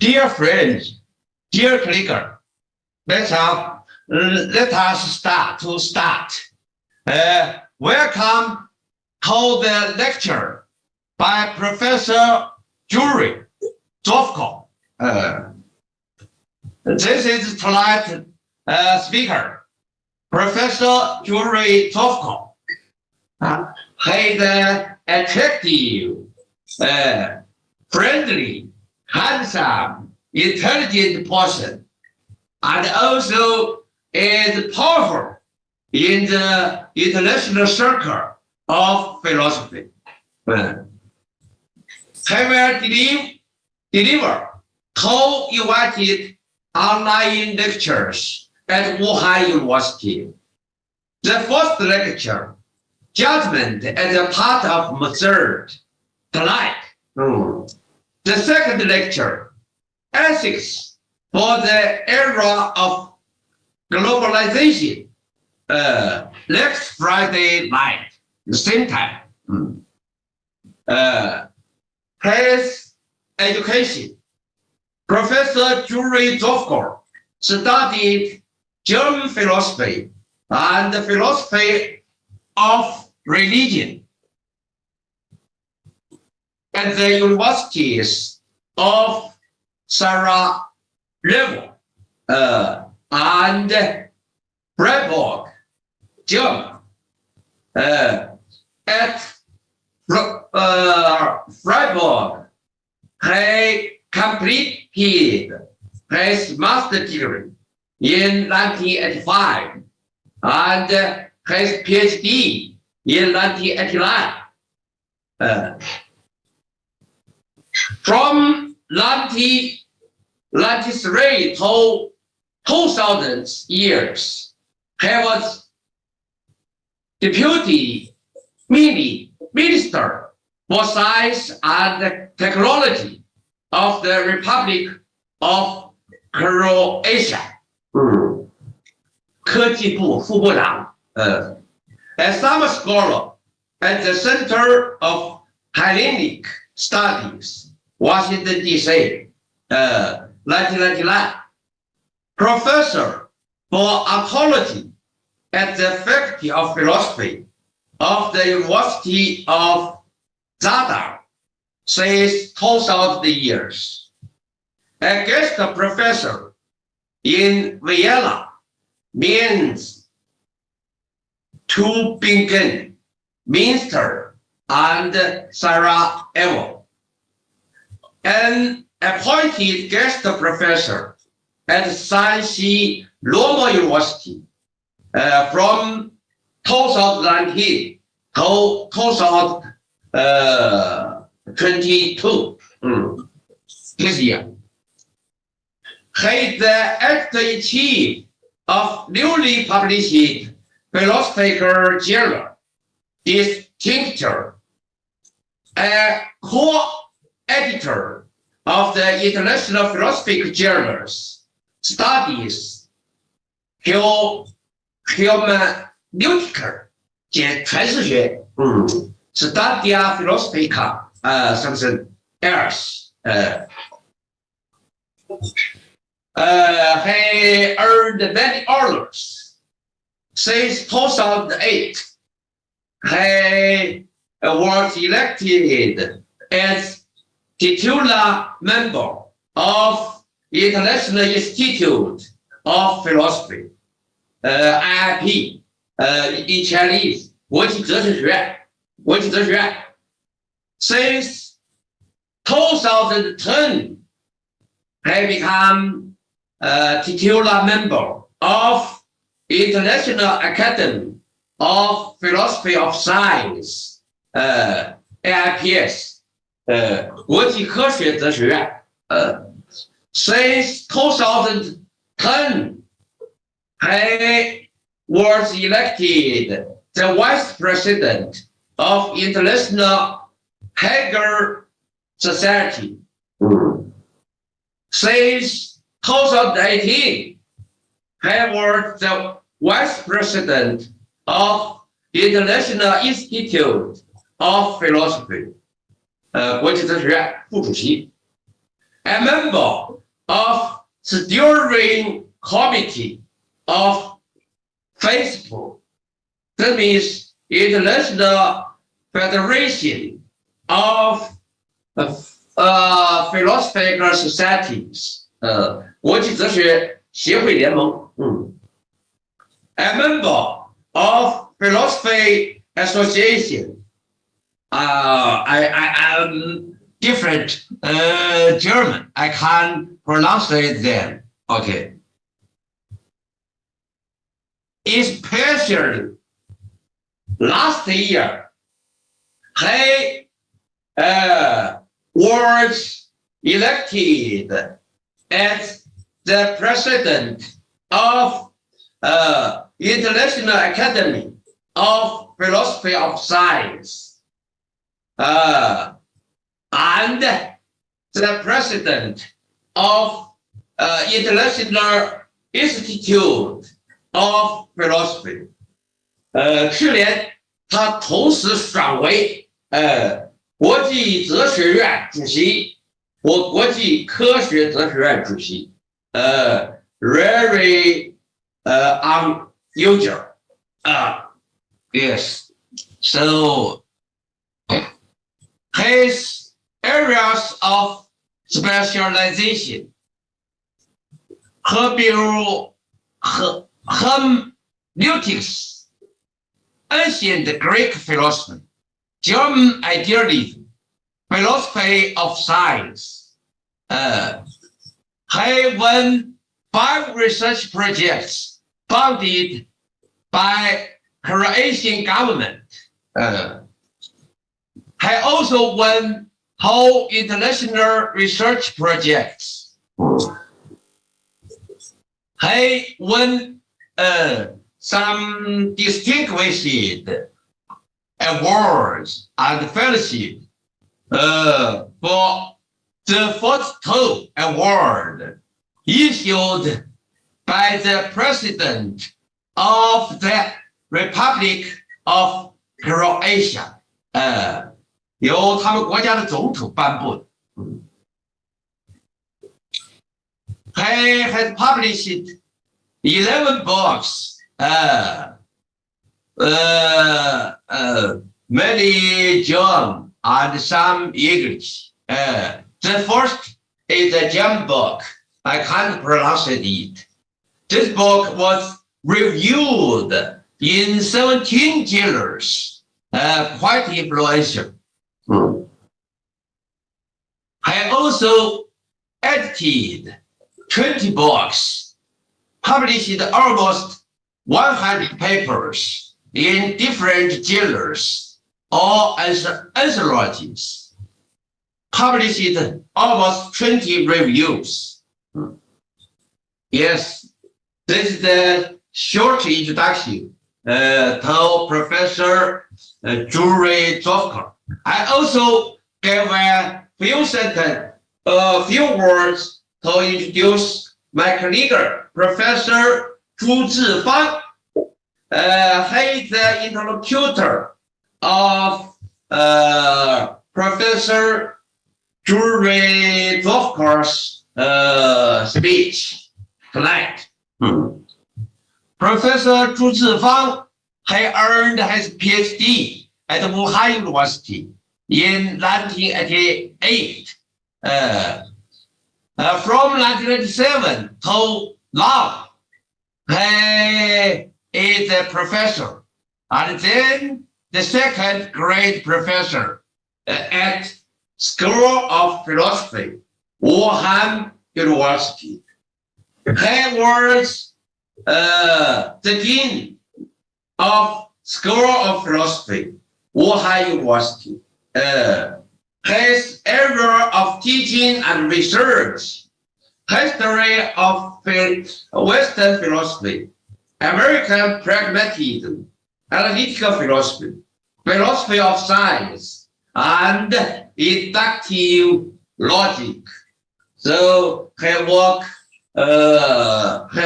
Dear friends, dear clicker, let us start. Welcome to the lecture by Professor Jure, Zovko. This is tonight's speaker, Professor Jure Zovko. He's an attractive, friendly, handsome, intelligent person, and also is powerful in the international circle of philosophy. He will deliver two invited online lectures at Wuhan University. The first lecture, Judgment as a part of method, tonight. The second lecture, Ethics for the Era of Globalization, next Friday night, the same time. His education. Professor Jure Zovko studied German philosophy and the philosophy of religion at the universities of Sarajevo and Freiburg, Germany. At Freiburg, he completed his master's degree in 1985 and his PhD in 1989. From 1993 to 2000 years, he was Deputy Minister for Science and Technology of the Republic of Croatia. 科技部副部长。A summer scholar at the Center of Hellenic Studies, Washington, D.C., 1999. Professor for Anthropology at the Faculty of Philosophy of the University of Zadar since 2000 years. A guest professor in Vienna means Tübingen, Münster, and Sarajevo. An appointed guest professor at Sciences Roma University from 2019 to 2022, this year. He is the editor-in-chief of newly published philosophical journal, Distincture, a co-editor of the International Philosophical Journals, Studies, Hermeneutical, 全是学，Studia Philosophica, something else. He earned many honors. Since 2008, he was elected as titular member of International Institute of Philosophy, IIP, in Chinese, 国际哲学院. Since 2010, he became a titular member of International Academy of Philosophy of Science, AIPS, 国际科学哲学院. Since 2010, he was elected the Vice President of International Hegel Society. Since 2018, he was the Vice President of International Institute of Philosophy, 国际哲学院副主席. a member of steering committee of Facebook, that means International Federation of Philosophical Societies, 国际哲学协会联盟。A member of Philosophy Association. I'm different German. I can't pronounce it then. Okay. Especially last year, he was elected as the president of International Academy of Philosophy of Science, and the president of International Institute of Philosophy. 去年他同时选为国际哲学院主席和国际科学哲学院主席。Very unusual. Yes. So his areas of specialization 比如hermeneutics, ancient Greek philosophy, German idealism, philosophy of science. He won 5 research projects funded by Croatian government. He also won whole international research projects. He won some distinguished awards and fellowship for the first 2 award issued by the President of the Republic of Croatia. 由他们国家的总统颁布的。He has published 11 books, many German and some English. The first is a German book. I can't pronounce it. This book was reviewed in 17 journals, quite influential. I also edited 20 books, published almost 100 papers in different journals or anthologies, published almost 20 reviews. Yes, this is the short introduction to Professor Jure Zovko. I also gave a few words to introduce my colleague, Professor Zhifang. He is the interlocutor of Professor Jure Zovko's speech tonight. Professor Zhifang, he earned his PhD at Wuhan University in 1988. From 1997 to now, he is a professor, and then the second grade professor at School of Philosophy, Wuhan University. He was the dean of School of Philosophy, Wuhan University. His area of teaching and research, history of Western philosophy, American pragmatism, analytical philosophy, philosophy of science, and inductive logic. So he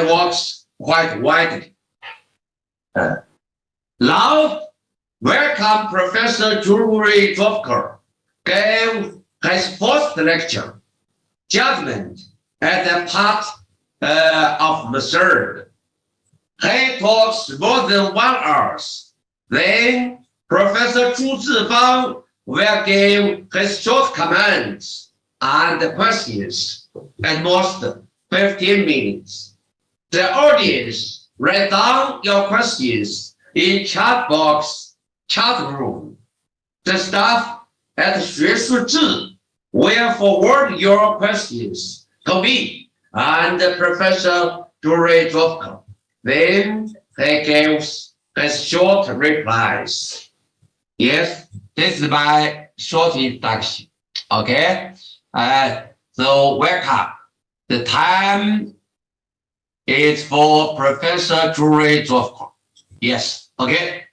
works quite widely. Now, welcome Professor Jure Zovko gave his first lecture. judgment as a part of the third. He talks more than 1 hour. Then Professor Zhu Zhifang will give his short comments and questions at most 15 minutes. The audience write down your questions in chat box, chat room. The staff at 学术志 will forward your questions to me and Professor Jure Zovko. Then he gives his short replies. Yes, this is my short introduction. Okay, so welcome. The time is for Professor Jure Zovko. Yes, okay.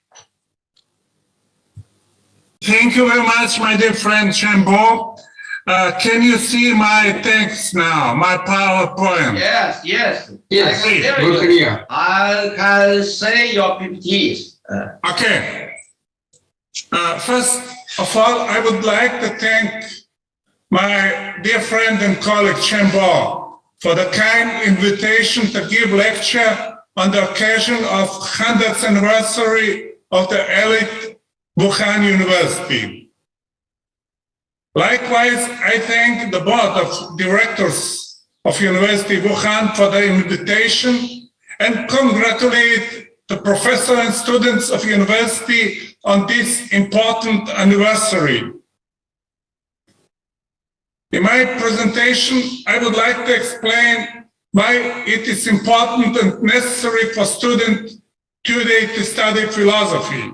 Thank you very much, my dear friend Chen. Can you see my text now, my PowerPoint? Yes. Yes, Very clear. I can say your PPTs. Okay. First of all, I would like to thank my dear friend and colleague Chen for the kind invitation to give lecture on the occasion of 100th anniversary of the elite Wuhan University. Likewise, I thank the board of directors of University of Wuhan for the invitation and congratulate the professors and students of university on this important anniversary. In my presentation, I would like to explain why it is important and necessary for students today to study philosophy.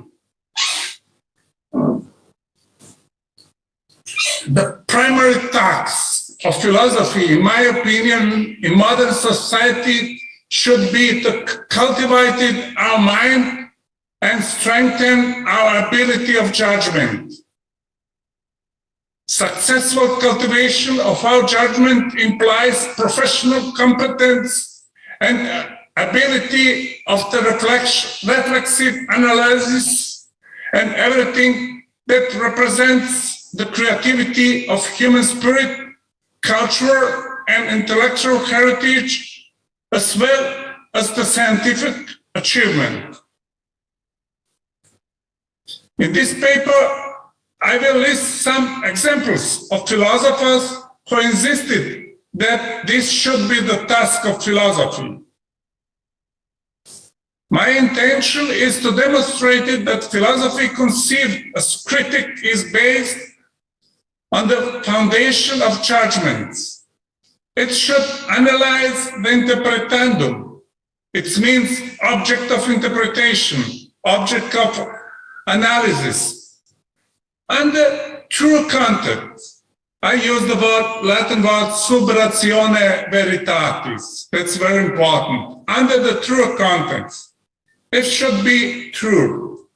The primary task of philosophy, in my opinion, in modern society should be to cultivate our mind and strengthen our ability of judgment. Successful cultivation of our judgment implies professional competence and ability of the reflexive analysis and everything that represents the creativity of human spirit, cultural and intellectual heritage, as well as the scientific achievement. In this paper, I will list some examples of philosophers who insisted that this should be the task of philosophy. My intention is to demonstrate that philosophy conceived as critic is based on the foundation of judgments. It should analyze the interpretandum. It means object of interpretation, object of analysis, and the true content. I use the Latin word sub ratione veritatis. That's very important. Under the true context, it should be true.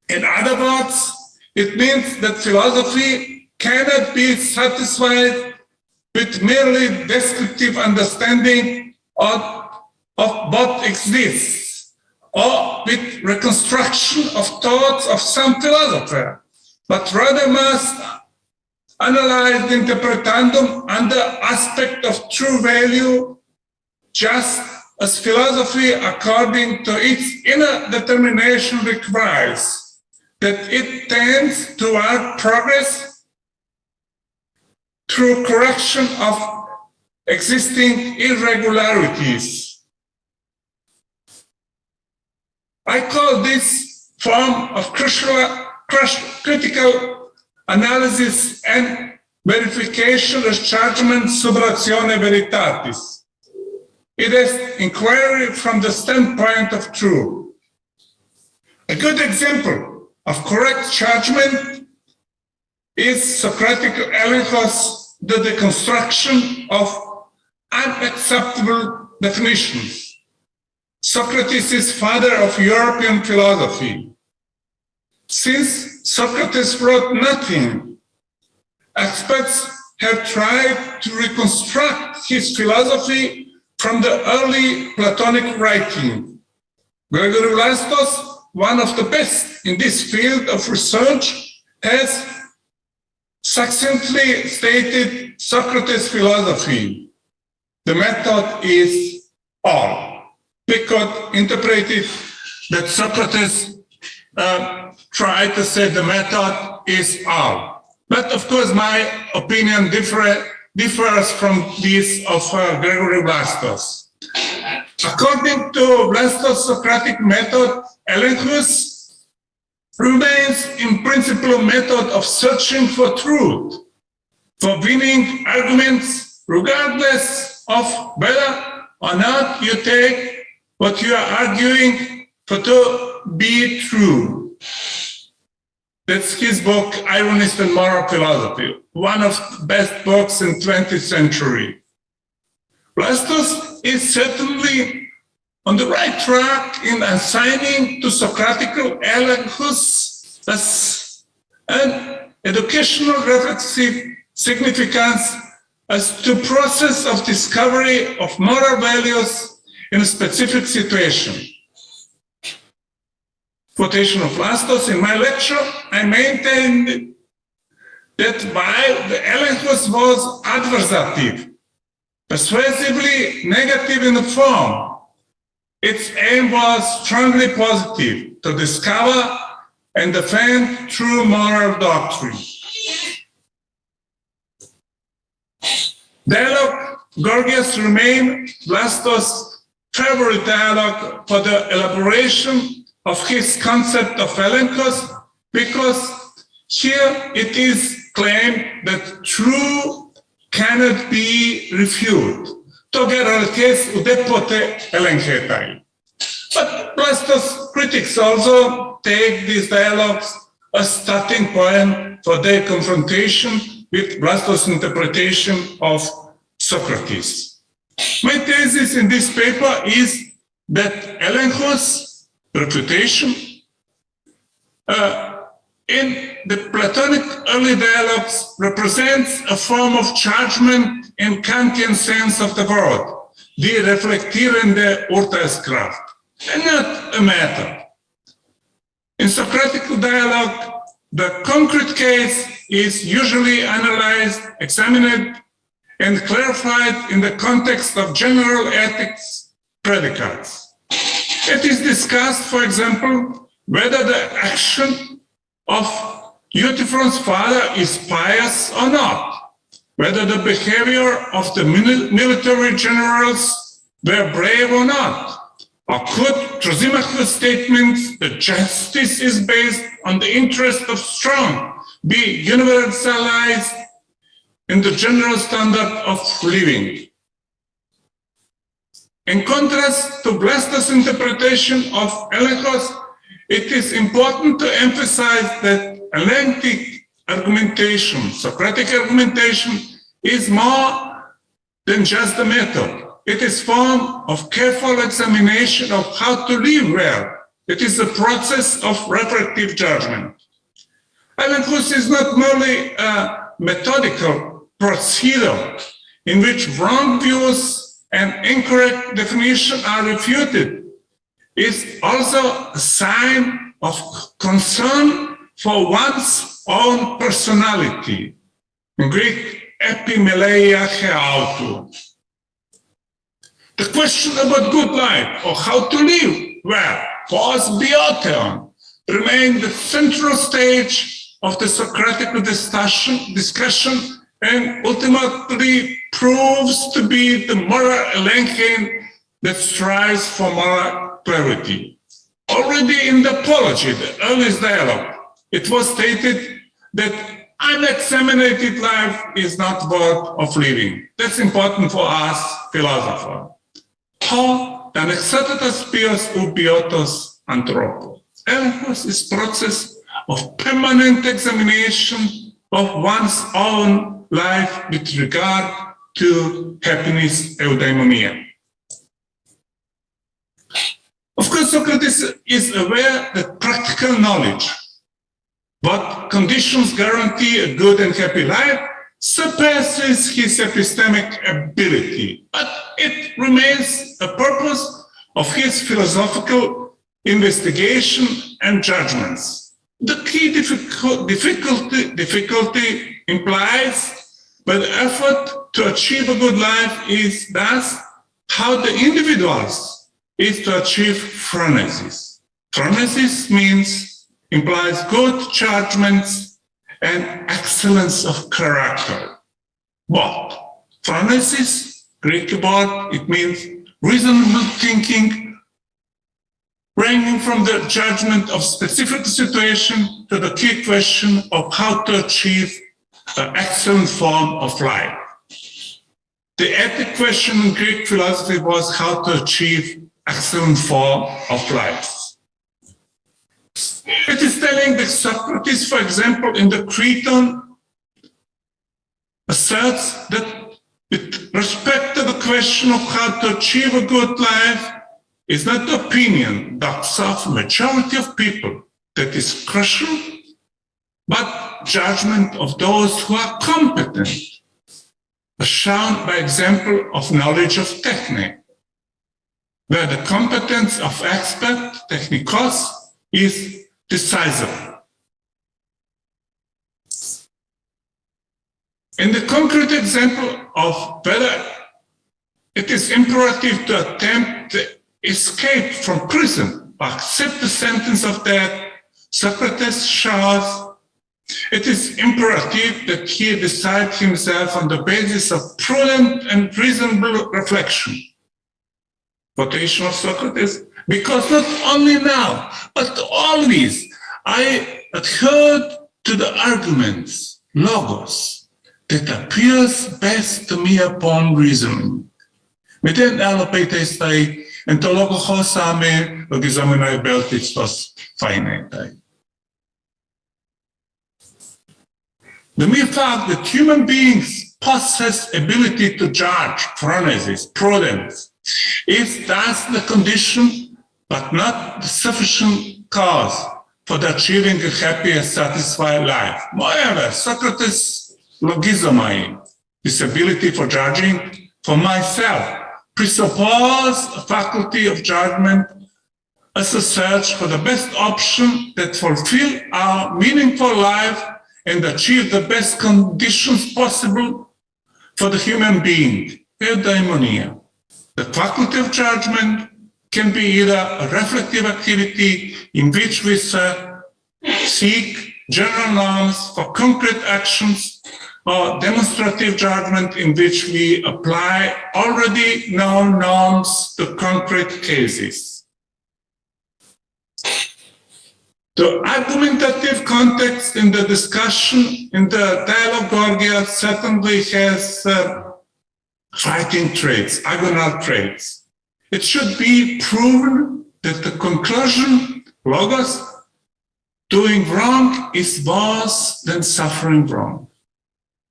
In other words, it means that philosophy cannot be satisfied with merely descriptive understanding of what exists, or with reconstruction of thoughts of some philosopher, but rather must analyze the interpretandum under aspect of true value, just as philosophy, according to its inner determination, requires that it tends toward progress through correction of existing irregularities. I call this form of critical analysis and verification as judgment sub ratione veritatis. It is inquiry from the standpoint of truth. A good example of correct judgment is Socratic Elenkos, the deconstruction of unacceptable definitions. Socrates is father of European philosophy. Since Socrates wrote nothing, experts have tried to reconstruct his philosophy from the early Platonic writing. Gregory Vlastos, one of the best in this field of research, has succinctly stated Socrates' philosophy. The method is all. We could interpret it that Socrates tried to say the method is all. But of course, my opinion differs from this of Gregory Vlastos. According to Vlastos' Socratic method, elenchus remains in principle a method of searching for truth, for winning arguments, regardless of whether or not you take what you are arguing for to be true. That's his book, Ironist and Moral Philosophy, one of the best books in 20th century. Vlastos is certainly on the right track in assigning to Socratical elenchus as an educational reflexive significance as to process of discovery of moral values in a specific situation. Quotation of Vlastos: in my lecture, I maintained that while the elenchus was adversative, persuasively negative in the form, its aim was strongly positive, to discover and defend true moral doctrine. Dialogue Gorgias remained Vlastos' favorite dialogue for the elaboration of his concept of elenchus, because here it is claimed that true cannot be refuted. To geralties udepote elenchetai. But Vlastos' critics also take these dialogues as starting point for their confrontation with Vlastos' interpretation of Socrates. My thesis in this paper is that elenchus refutation in the Platonic early dialogues represents a form of judgment in Kantian sense of the word, die reflektierende Urteilskraft, and not a method. In Socratic dialogue, the concrete case is usually analyzed, examined, and clarified in the context of general ethics predicates. It is discussed, for example, whether the action of Euthyphron's father is pious or not, whether the behavior of the military generals were brave or not, or could Thrasymachus' statement that justice is based on the interest of strong be universalized in the general standard of living. In contrast to Vlastos' interpretation of elenchus, it is important to emphasize that Elenctic argumentation, Socratic argumentation, is more than just a method. It is a form of careful examination of how to live well. It is a process of reflective judgment. Elenchus is not merely a methodical procedure in which wrong views and incorrect definitions are refuted. It's also a sign of concern for one's own personality. In Greek, epimeleia heautu. The question about good life or how to live well, pos biotheon, remained the central stage of the Socratic discussion and ultimately proves to be the moral elenchine that strives for moral clarity. Already in the Apology, the earliest dialogue, it was stated that unexamined life is not worth of living. That's important for us philosophers. Ho dan exercitas pios ubiotos anthropos. Elenchus is process of permanent examination of one's own life with regard to happiness, eudaimonia. Of course, Socrates is aware that practical knowledge, what conditions guarantee a good and happy life, surpasses his epistemic ability, but it remains a purpose of his philosophical investigation and judgments. The key difficulty implies by the effort to achieve a good life is thus how the individuals is to achieve phronesis. Phronesis implies good judgments and excellence of character. What? Phronesis, Greek word, it means reasonable thinking, ranging from the judgment of specific situation to the key question of how to achieve an excellent form of life. The ethic question in Greek philosophy was how to achieve excellent form of life. It is telling that Socrates, for example, in the Cretan, asserts that with respect to the question of how to achieve a good life, is not the opinion, doxa of majority of people that is crucial, but judgment of those who are competent, as shown by example of knowledge of technique, where the competence of expert, technikos, is decisive. In the concrete example of whether it is imperative to attempt to escape from prison or accept the sentence of death, Socrates shows it is imperative that he decide himself on the basis of prudent and reasonable reflection. Quotation of Socrates, because not only now, but always I adhered to the arguments, logos, that appears best to me upon reasoning. Miten alapaitai stai, entologo hosame, logizaminai beltistos finaitai. The mere fact that human beings possess ability to judge, phronesis, prudence, is thus the condition, but not the sufficient cause for the achieving a happy and satisfied life. Moreover, Socrates' logizomai, this ability for judging for myself, presuppose a faculty of judgment as a search for the best option that fulfill our meaningful life and achieve the best conditions possible for the human being, eudaimonia. The faculty of judgment can be either a reflective activity in which we seek general norms for concrete actions, or demonstrative judgment in which we apply already known norms to concrete cases. The argumentative context in the discussion in the dialogue Gorgia certainly has fighting traits, agonal traits. It should be proven that the conclusion, logos, doing wrong is worse than suffering wrong.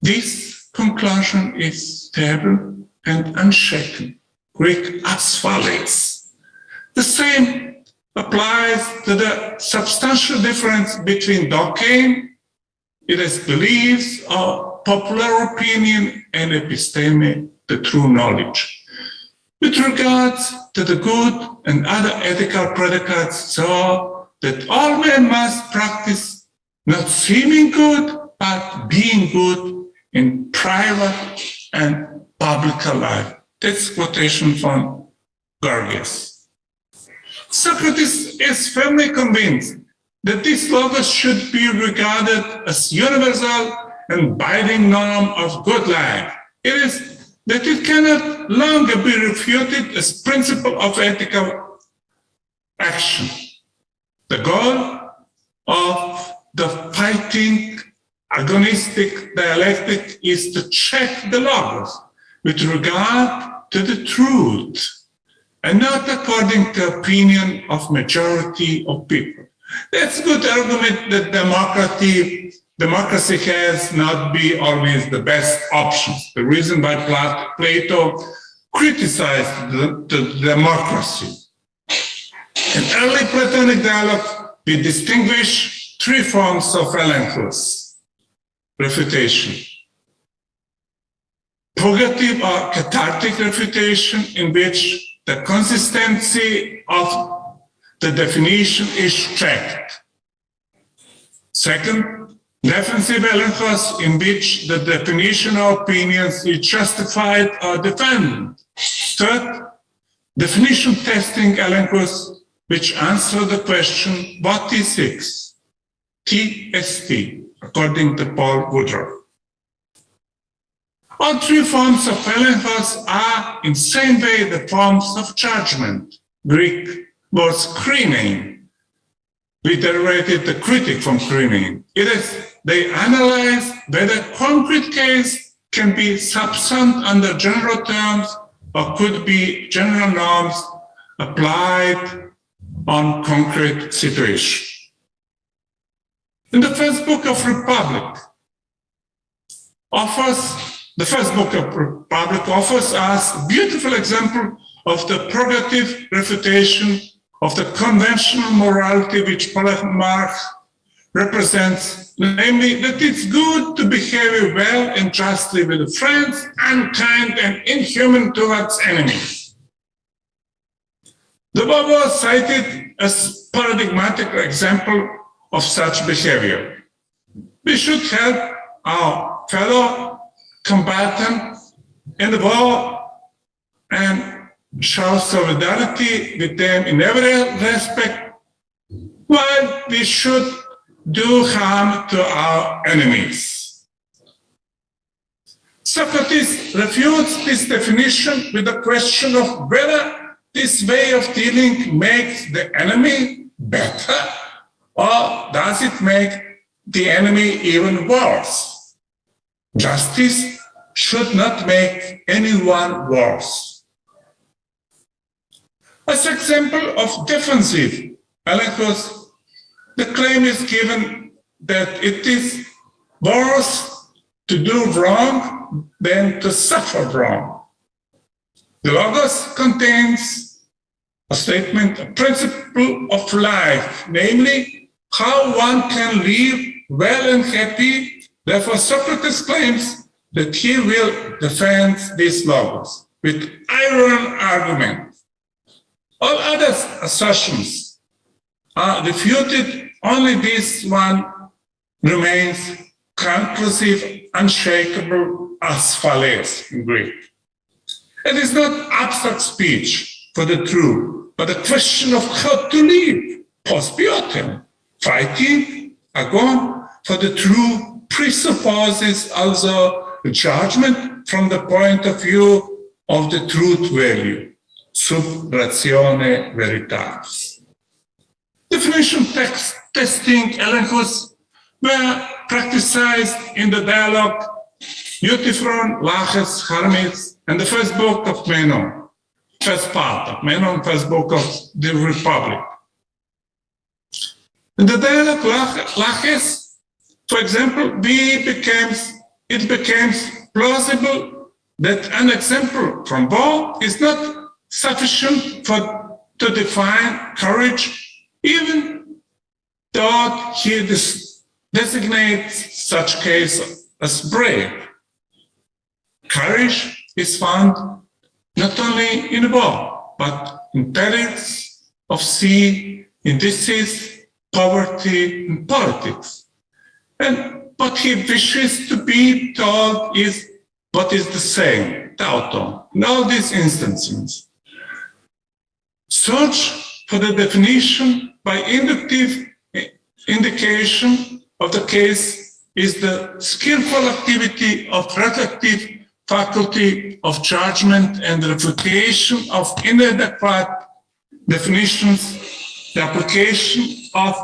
This conclusion is stable and unshaken, Greek asphalis. The same applies to the substantial difference between dokein, it is beliefs or popular opinion, and episteme, the true knowledge. With regards to the good and other ethical predicates, so that all men must practice not seeming good, but being good in private and public life. That's quotation from Gorgias. Socrates is firmly convinced that this logos should be regarded as universal and binding norm of good life. It is that it cannot longer be refuted as principle of ethical action. The goal of the fighting agonistic dialectic is to check the logos with regard to the truth and not according to opinion of majority of people. That's a good argument that democracy has not be always the best options. The reason why Plato criticized the democracy. In early Platonic dialogue, we distinguish three forms of relentless refutation. Purgative or cathartic refutation, in which the consistency of the definition is checked. Second, defensive elencos in which the definition of opinions is justified or defended. Third, definition testing elencos which answer the question, what is X? TST, according to Paul Woodrow. All three forms of elencos are in same way the forms of judgment. Greek was krinein. We derivated the critic from krinein. It is, they analyze whether a concrete case can be subsumed under general terms or could be general norms applied on concrete situations. In the first book of Republic offers us a beautiful example of the progressive refutation of the conventional morality which Marx represents, namely that it's good to behave well and justly with friends, unkind and inhuman towards enemies. The Bobo cited as paradigmatic example of such behavior. We should help our fellow combatants in the war and show solidarity with them in every respect, while we should do harm to our enemies. Socrates refutes this definition with the question of whether this way of dealing makes the enemy better or does it make the enemy even worse? Justice should not make anyone worse. As an example of defensive elencos, the claim is given that it is worse to do wrong than to suffer wrong. The Logos contains a statement, a principle of life, namely how one can live well and happy. Therefore, Socrates claims that he will defend these Logos with iron argument. All other assertions are refuted, only this one remains conclusive, unshakable as follows in Greek. It is not abstract speech for the truth, but a question of how to live, post biotem. Fighting, agon, for the truth presupposes also the judgment from the point of view of the truth value, sub ratione veritatis. Definition testing elencos were practiced in the dialogue Euthyphron, Laches, Hermes, and the first book of Menon, first part of Menon, first book of the Republic. In the dialogue Laches, for example, it became plausible that an example from Paul is not sufficient to define courage, even though he designates such case as brave. Courage is found not only in war, but in perils of sea, in disease, poverty, and politics. And what he wishes to be told is what is the same, tauton, in all these instances. Search for the definition by inductive indication of the case is the skillful activity of reflective faculty of judgment and refutation of inadequate definitions, the application of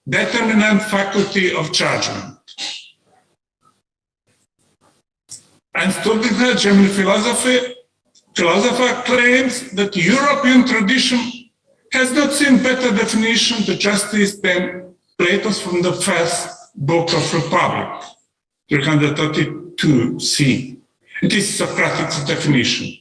determinant faculty of judgment. And Stuttgart, German philosopher claims that European tradition has not seen better definition of justice than Plato's from the first book of Republic, 332c. It is Socratic definition.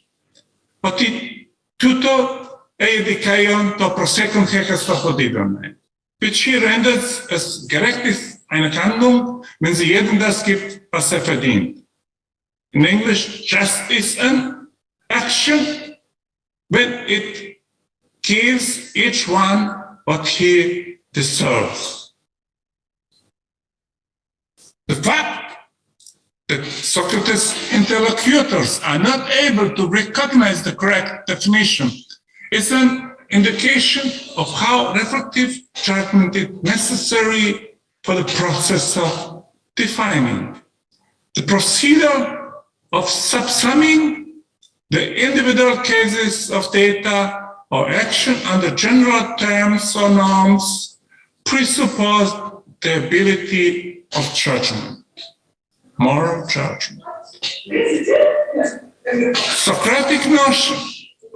Ότι τούτο ειδικαίον το προσέχον χέχας το αποδίδομαι, which he renders as gerechtes eine Handlung, wenn sie jedem das gibt, was verdient. In English, justice an action when it gives each one what he deserves. The fact that Socrates' interlocutors are not able to recognize the correct definition is an indication of how reflective judgment is necessary for the process of defining. The procedure of subsumming the individual cases of data or action under general terms or norms presuppose the ability of judgment, moral judgment. Socratic notion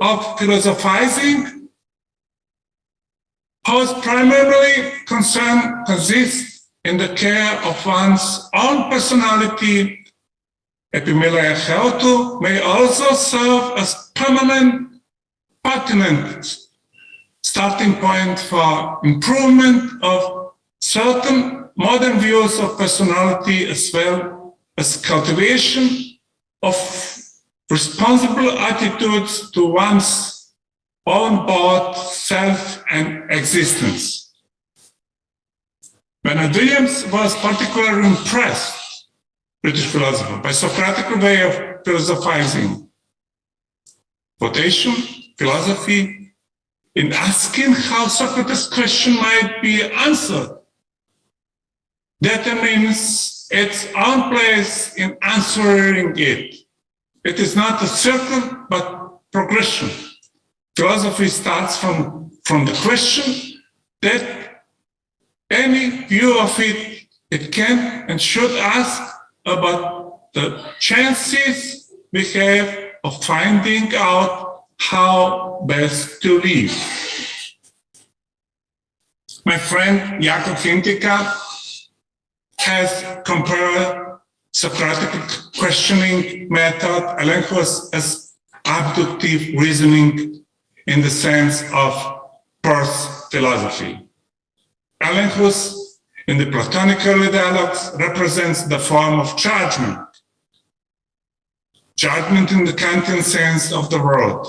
of philosophizing, whose primary concern consists in the care of one's own personality, epimeleia may also serve as pertinent starting point for improvement of certain modern views of personality, as well as cultivation of responsible attitudes to one's own both self and existence. Bernard Williams was particularly impressed, British philosopher, by Socratic way of philosophizing. Quotation, philosophy, in asking how Socrates' question might be answered, determines its own place in answering it. It is not a circle, but progression. Philosophy starts from the question that any view of it can and should ask about the chances we have of finding out how best to live. My friend Jakob Hintika has compared Socratic questioning method, Elenchus, as abductive reasoning in the sense of Prof's philosophy. Elenchus, in the Platonic early dialogues, represents the form of judgment. Judgment in the Kantian sense of the word.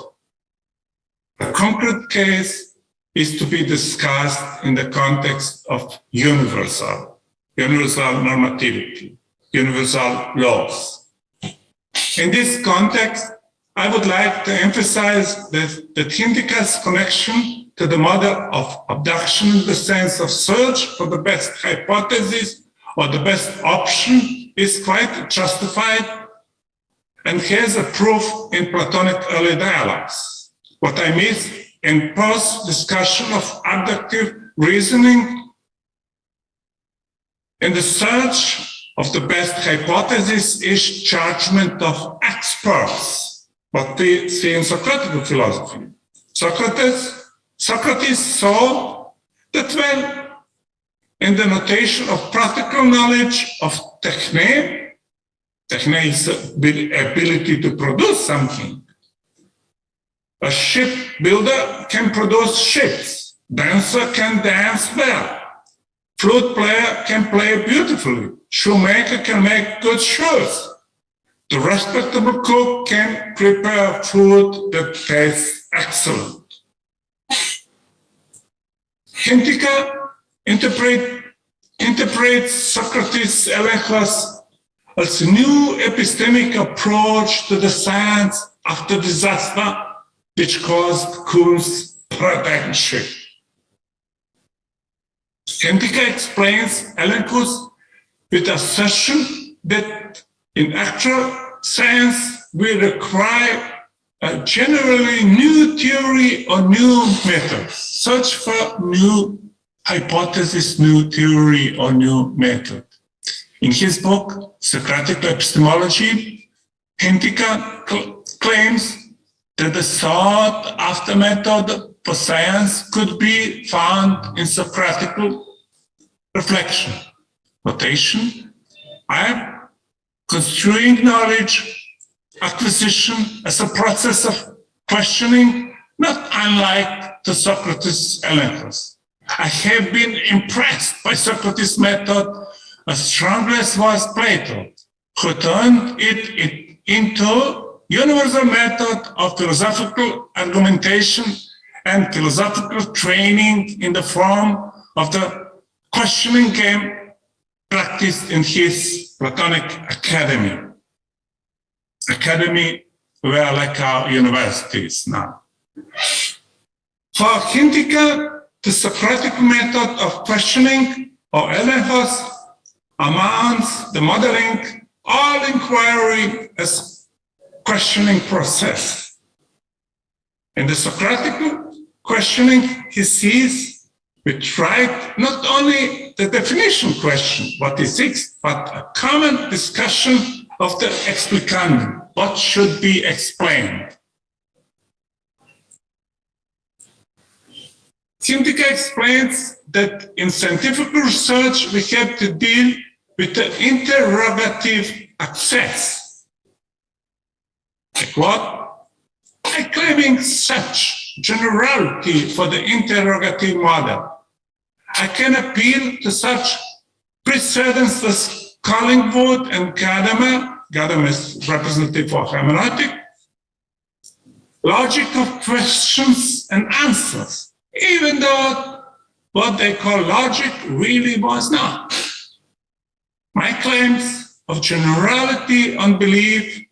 A concrete case is to be discussed in the context of universal normativity, universal laws. In this context, I would like to emphasize that Hintika's connection to the model of abduction in the sense of search for the best hypothesis or the best option is quite justified and has a proof in Platonic early dialogues. What I miss in post-discussion of abductive reasoning in the search of the best hypothesis is judgment of experts, what we see in Socratic philosophy. Socrates saw that when, in the notation of practical knowledge of techne is the ability to produce something. A shipbuilder can produce ships. Dancer can dance well. Flute player can play beautifully. Shoemaker can make good shoes. The respectable cook can prepare food that tastes excellent. Hintika interprets Socrates' Elenchus as a new epistemic approach to the science after disaster which caused Kuhn's paradigm shift. Hintika explains Elenchus with assertion that in actual science we require a generally new theory or new method. Search for new hypothesis, new theory, or new method. In his book, Socratic Epistemology, Hintika claims that the sought-after method for science could be found in Socratic reflection. Quotation, I am construing knowledge acquisition as a process of questioning, not unlike the Socrates Elenchus. I have been impressed by Socrates' method as strongly as was Plato, who turned it into universal method of philosophical argumentation and philosophical training in the form of the questioning game practiced in his Platonic academy where like our universities now. For Hintika, the Socratic method of questioning or elephos amounts the modeling all inquiry as questioning process. In the Socratic questioning, he sees we tried not only the definition question, what is X, but a common discussion of the explicandum, what should be explained. Hintika explains that in scientific research we have to deal with the interrogative access. Like what? By claiming such generality for the interrogative model, I can appeal to such precedents as Collingwood and Gadamer. Gadamer is representative for hermeneutic. Logic of questions and answers, even though what they call logic really was not. My claims of generality on belief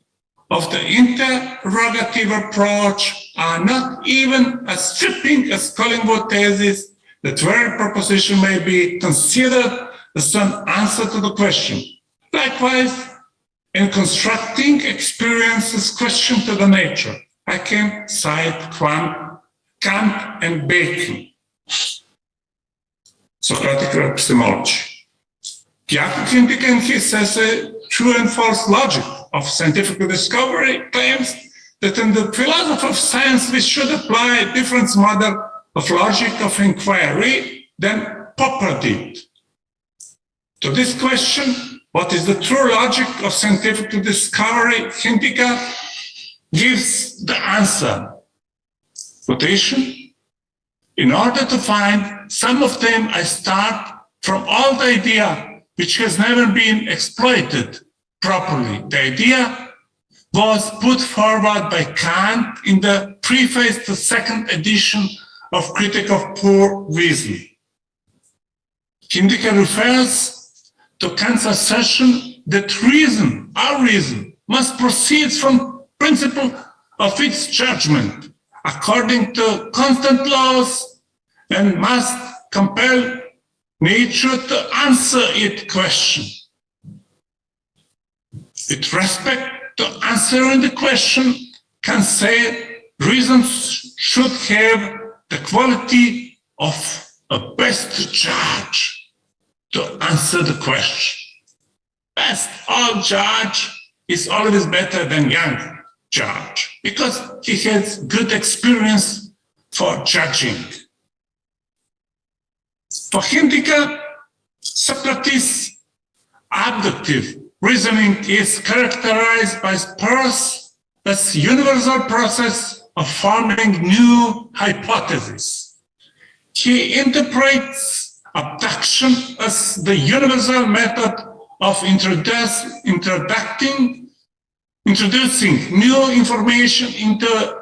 of the interrogative approach are not even as stripping as Collingwood thesis that very proposition may be considered as an answer to the question. Likewise, in constructing experiences question to the nature, I can cite Kant and Bacon. Socratic epistemology. Jakob Hintika in his essay, True and False Logic of Scientific Discovery, claims that in the philosophy of science we should apply a different model of logic of inquiry than Popper did. To this question, what is the true logic of scientific discovery, Hintika gives the answer. Quotation: in order to find some of them, I start from all the idea which has never been exploited properly. The idea was put forward by Kant in the preface to the second edition of Critique of Pure Reason. Hintika refers to Kant's assertion that reason, our reason, must proceed from principle of its judgment according to constant laws and must compel nature to answer its question. With respect to answering the question, Kant say reason should have the quality of a best judge to answer the question. Best old judge is always better than young judge because he has good experience for judging. For Hintika, Socrates' abductive reasoning is characterized by Peirce as universal process of forming new hypotheses. He interprets abduction as the universal method of introducing new information into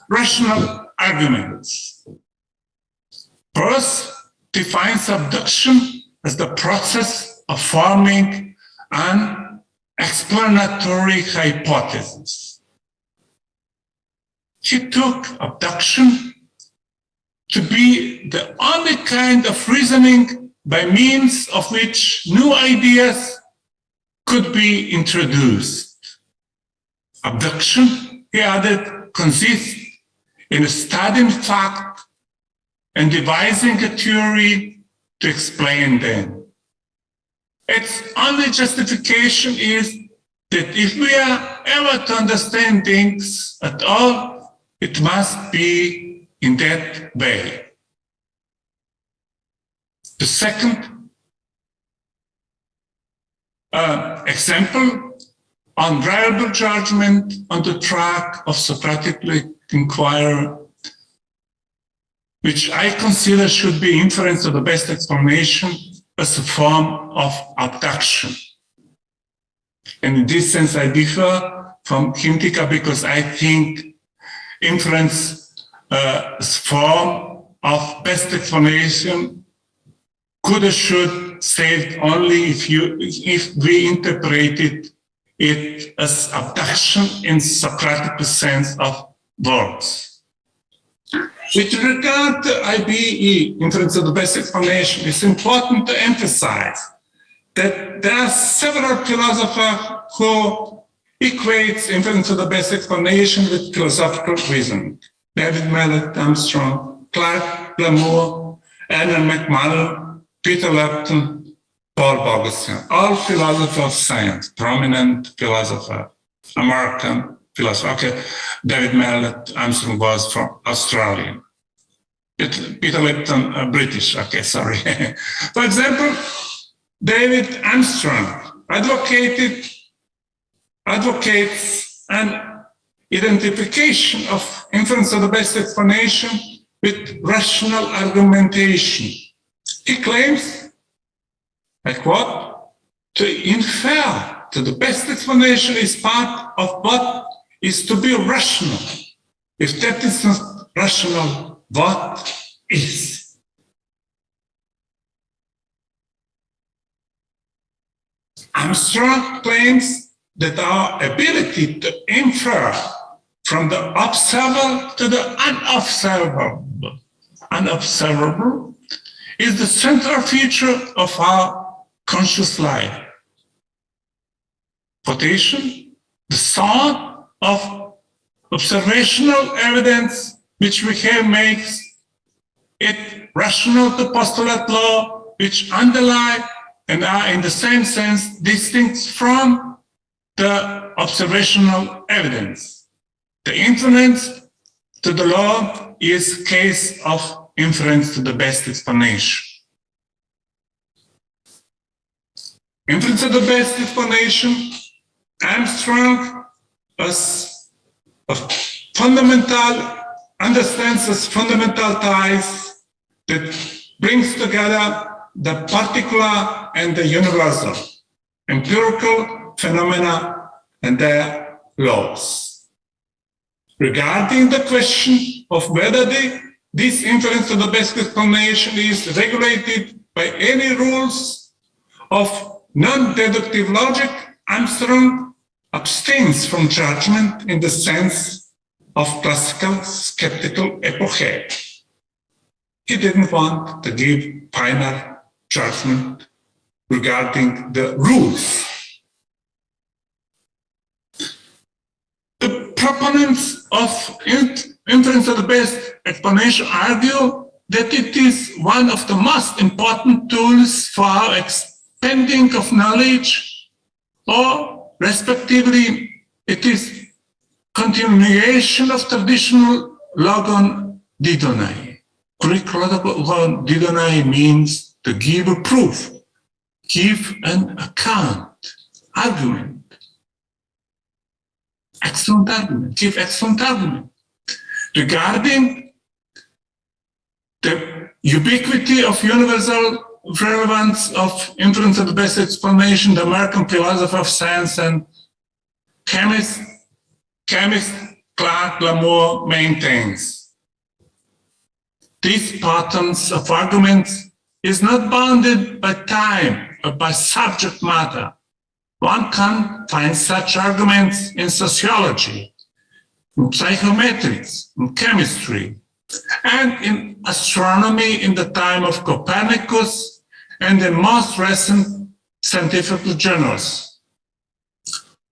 rational arguments. Peirce defines abduction as the process of forming an explanatory hypothesis. He took abduction to be the only kind of reasoning by means of which new ideas could be introduced. Abduction, he added, consists in studying fact and devising a theory to explain them. Its only justification is that if we are ever to understand things at all, it must be in that way. The second example, unreliable judgment on the track of Socratic inquiry, which I consider should be inference of the best explanation as a form of abduction. And in this sense, I differ from Hintika because I think inference as form of best explanation could or should saved only if we interpreted it as abduction in Socratic sense of words. With regard to IBE, inference of the best explanation, it's important to emphasize that there are several philosophers who equate inference of the best explanation with philosophical reasoning. David Mallet, Armstrong, Clark, Lamour, Anna McMullen, Peter Lupton, Paul Bogossian, all philosophers of science, prominent philosopher, American philosopher. Okay, David Mallet, Armstrong was from Australia. Peter Lupton, British. Okay, sorry. For example, David Armstrong advocates an identification of inference of the best explanation with rational argumentation. He claims, I quote, to infer that the best explanation is part of what is to be rational. If that is not rational, what is? Armstrong claims that our ability to infer from the observable to the unobservable is the central feature of our conscious life. Quotation, the sort of observational evidence which we have makes it rational to postulate law which underlie and are in the same sense distinct from the observational evidence. The inference to the law is case of inference to the best explanation. Inference to the best explanation, Armstrong as a fundamental, understands as fundamental ties that brings together the particular and the universal, empirical phenomena and their laws. Regarding the question of whether this inference to the best explanation is regulated by any rules of non-deductive logic, Armstrong abstains from judgment in the sense of classical skeptical epoche. He didn't want to give final judgment regarding the rules. The proponents of inference of the best explanation argue that it is one of the most important tools for our expanding of knowledge, or respectively, it is continuation of traditional logon didonai. Greek logon didonai means to give a proof, give an account, argument. Excellent argument, give excellent argument. Regarding the ubiquity of universal relevance of inference of the best explanation, the American philosopher of science and chemist Clark Lamour maintains. These patterns of arguments is not bounded by time or by subject matter. One can find such arguments in sociology, in psychometrics, in chemistry, and in astronomy in the time of Copernicus and in most recent scientific journals.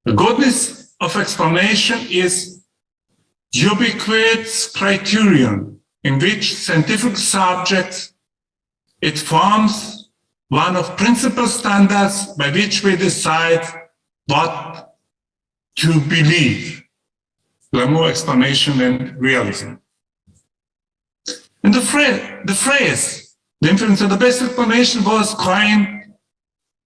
The goodness of explanation is ubiquitous criterion in which scientific subjects, it forms one of principal standards by which we decide what to believe. Lamour explanation and realism. And the phrase, the inference of the best explanation, was coined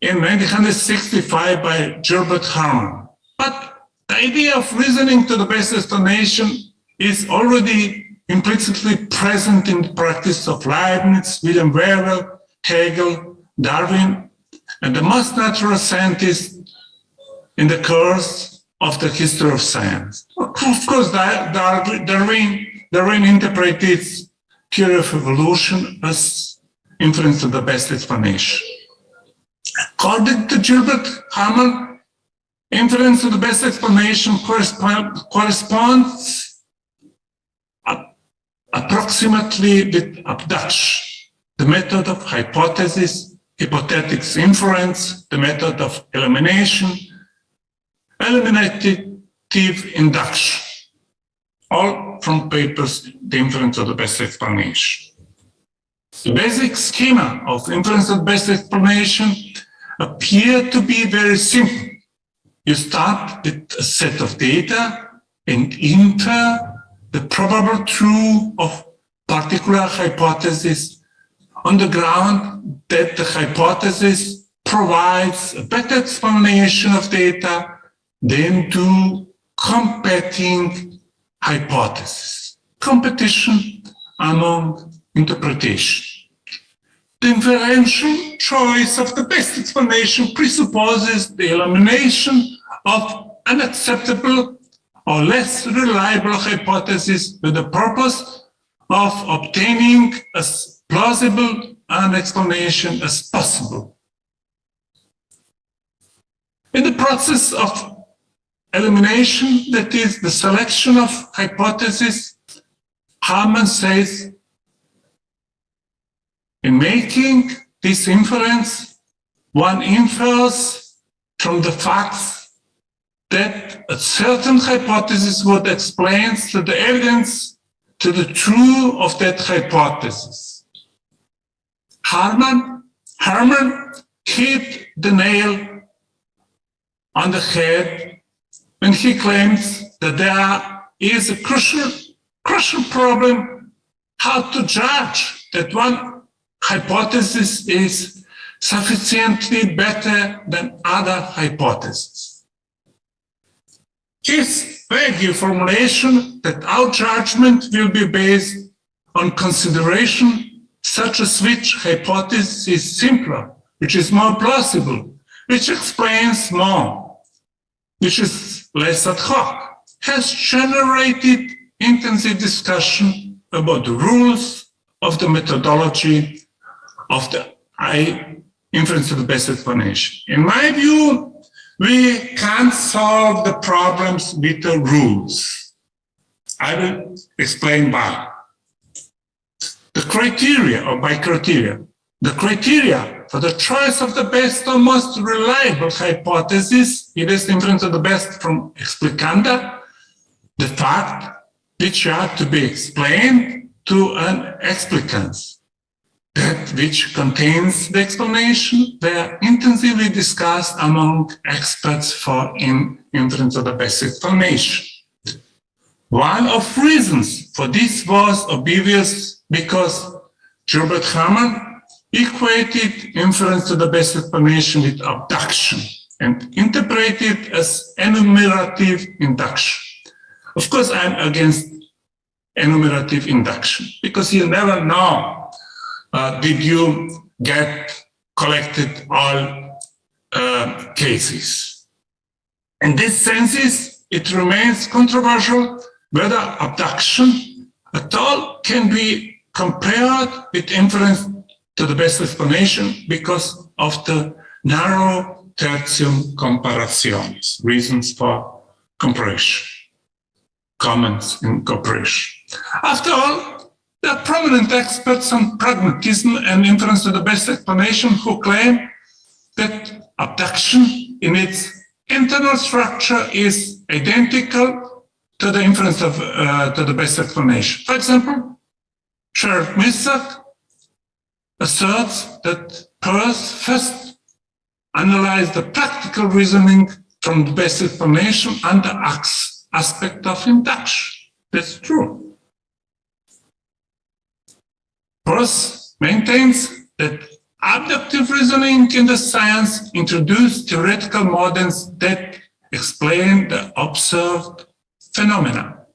in 1965 by Gilbert Harman. But the idea of reasoning to the best explanation is already implicitly present in the practice of Leibniz, William Whewell, Hegel, Darwin, and the most natural scientists in the course of the history of science. Of course, Darwin interpreted theory of evolution as inference to the best explanation. According to Gilbert Hammond, inference to the best explanation corresponds approximately with abduction, the method of hypothesis, hypothetic inference, the method of elimination, eliminative induction, all from papers, the inference of the best explanation. The basic schema of inference of the best explanation appear to be very simple. You start with a set of data and infer the probable truth of particular hypothesis on the ground that the hypothesis provides a better explanation of data than do competing hypotheses, competition among interpretation. The inferential choice of the best explanation presupposes the elimination of unacceptable or less reliable hypotheses with the purpose of obtaining as plausible an explanation as possible. In the process of elimination, that is the selection of hypotheses, Hammond says, in making this inference, one infers from the facts that a certain hypothesis would explain to the evidence to the truth of that hypothesis. Herman hit the nail on the head when he claims that there is a crucial problem how to judge that one hypothesis is sufficiently better than other hypotheses. His vague formulation that our judgment will be based on consideration such as which hypothesis is simpler, which is more plausible, which explains more, which is less ad hoc, has generated intensive discussion about the rules of the methodology of the inference to the best explanation. In my view, we can't solve the problems with the rules. I will explain why. The criteria for the choice of the best or most reliable hypothesis, it is inference of the best from explicanda, the fact which are to be explained to an explicans. That which contains the explanation were intensively discussed among experts for inference of the best explanation. One of reasons for this was obvious because Gilbert Hammond equated inference to the best explanation with abduction and interpreted as enumerative induction. Of course, I'm against enumerative induction because you never know did you get collected all cases. In this sense, it remains controversial whether abduction at all can be compared with inference to the best explanation because of the narrow tertium comparationis, reasons for comparison, comments in comparison. After all, there are prominent experts on pragmatism and inference to the best explanation who claim that abduction in its internal structure is identical to the inference of to the best explanation. For example, Charles Missak asserts that Peirce first analyzed the practical reasoning from the best explanation under aspect of induction. That's true. Peirce maintains that abductive reasoning in the science introduced theoretical models that explain the observed phenomena.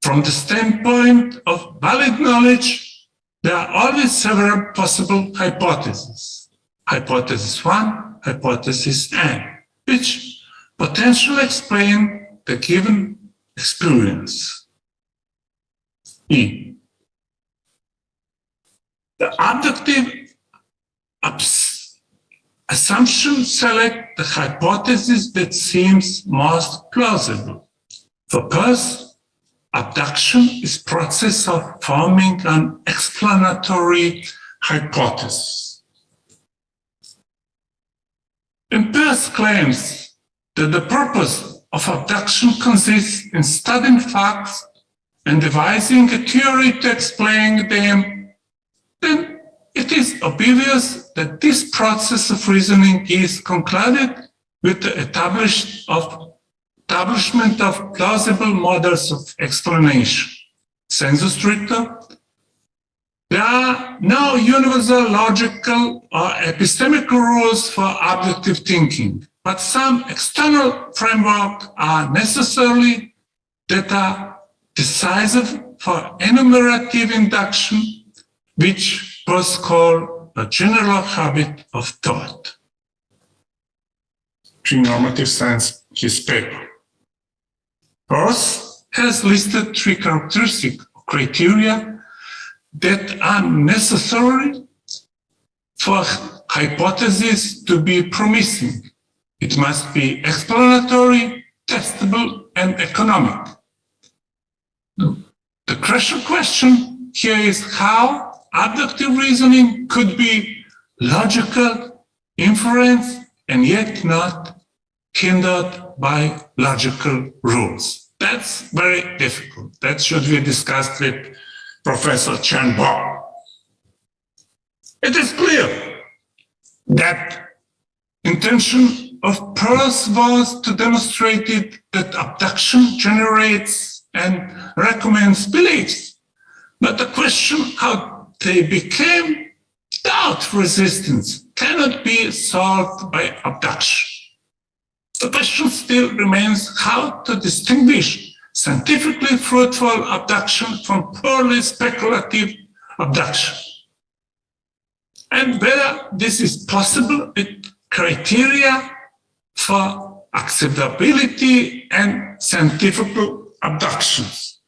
From the standpoint of valid knowledge, there are always several possible hypotheses. Hypothesis 1, hypothesis N, which potentially explain the given experience. E. The abductive assumptions select the hypothesis that seems most plausible. For Peirce, abduction is process of forming an explanatory hypothesis. And Peirce claims that the purpose of abduction consists in studying facts and devising a theory to explain them, then it is obvious that this process of reasoning is concluded with the establishment of plausible models of explanation. Sensu stricto, there are no universal logical or epistemical rules for objective thinking, but some external frameworks are necessary that are decisive for enumerative induction, which Peirce call a general habit of thought. In normative science, his paper. Peirce has listed 3 characteristic criteria that are necessary for hypothesis to be promising. It must be explanatory, testable, and economic. The crucial question here is how abductive reasoning could be logical inference and yet not hindered by logical rules. That's very difficult. That should be discussed with Professor Chen. It is clear that intention of Peirce was to demonstrate that abduction generates and recommends beliefs. But the question how they became doubt resistance cannot be solved by abduction. The question still remains how to distinguish scientifically fruitful abduction from purely speculative abduction. And whether this is possible with criteria for acceptability and scientific abductions.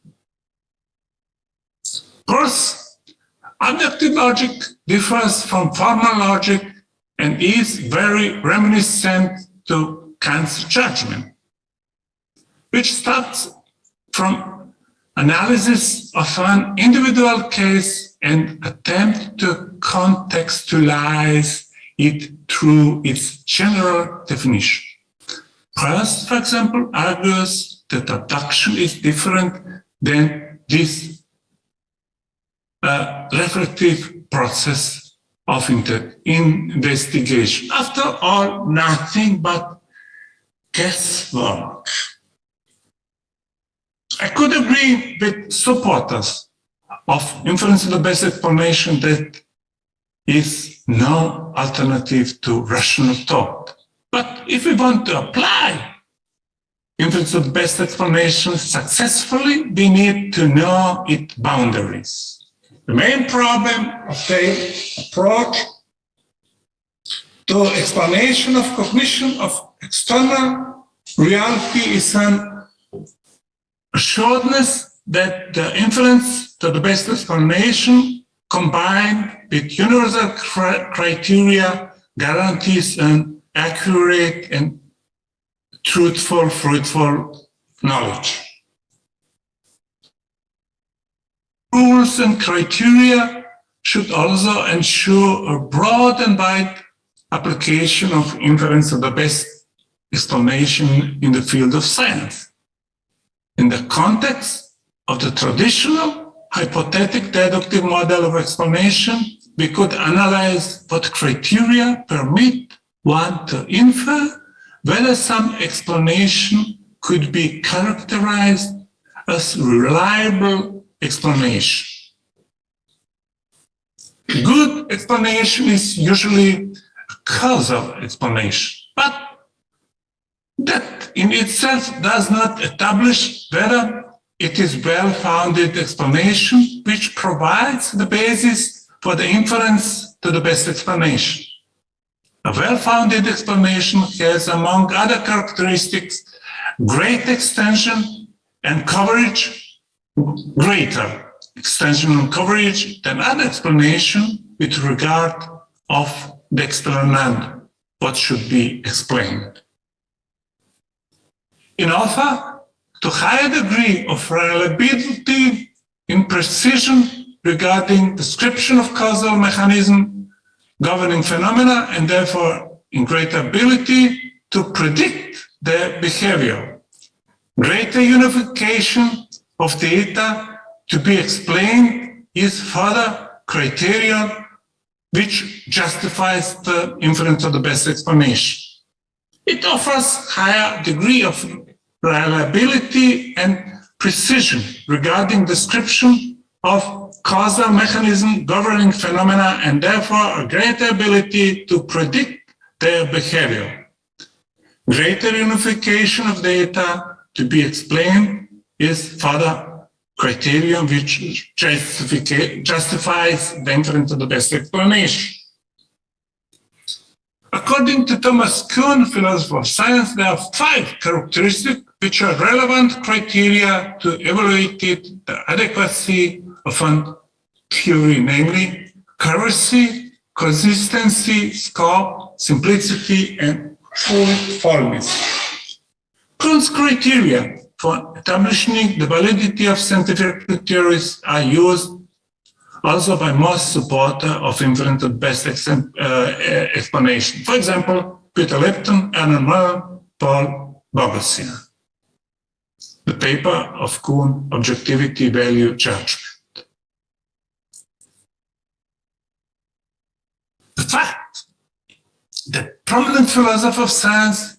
First, abductive logic differs from formal logic and is very reminiscent to Kant's judgment, which starts from analysis of an individual case and attempt to contextualize it through its general definition. Peirce, for example, argues that abduction is different than this reflective process of investigation. After all, nothing but guesswork. I could agree with supporters of inference of the best explanation that is no alternative to rational thought. But if we want to apply inference of the best explanation successfully, we need to know its boundaries. The main problem of the approach to explanation of cognition of external reality is an assuredness that the inference to the best explanation combined with universal criteria guarantees an accurate and truthful, fruitful knowledge. Rules and criteria should also ensure a broad and wide application of inference of the best explanation in the field of science. In the context of the traditional hypothetic deductive model of explanation, we could analyze what criteria permit one to infer whether some explanation could be characterized as reliable explanation. Good explanation is usually a causal explanation, but that in itself does not establish whether it is well-founded explanation which provides the basis for the inference to the best explanation. A well-founded explanation has, among other characteristics, great extension and coverage, greater extension and coverage than other explanation with regard of the explanand. what should be explained. In order to higher degree of reliability in precision regarding description of causal mechanism governing phenomena, and therefore in greater ability to predict their behavior. Greater unification of data to be explained is further criterion which justifies the inference of the best explanation. It offers higher degree of reliability and precision regarding description of causal mechanism governing phenomena, and therefore a greater ability to predict their behavior. Greater unification of data to be explained is further criterion which justifies the inference of the best explanation. According to Thomas Kuhn, philosopher of science, there are 5 characteristics which are relevant criteria to evaluate the adequacy of a theory, namely accuracy, consistency, scope, simplicity, and fullness. Kuhn's criteria for establishing the validity of scientific theories are used also by most supporters of inference of best explanation. For example, Peter Lipton, Alan Moore, Paul Bogossian. The paper of Kuhn, Objectivity, Value, Judgment. The fact that prominent philosophers of science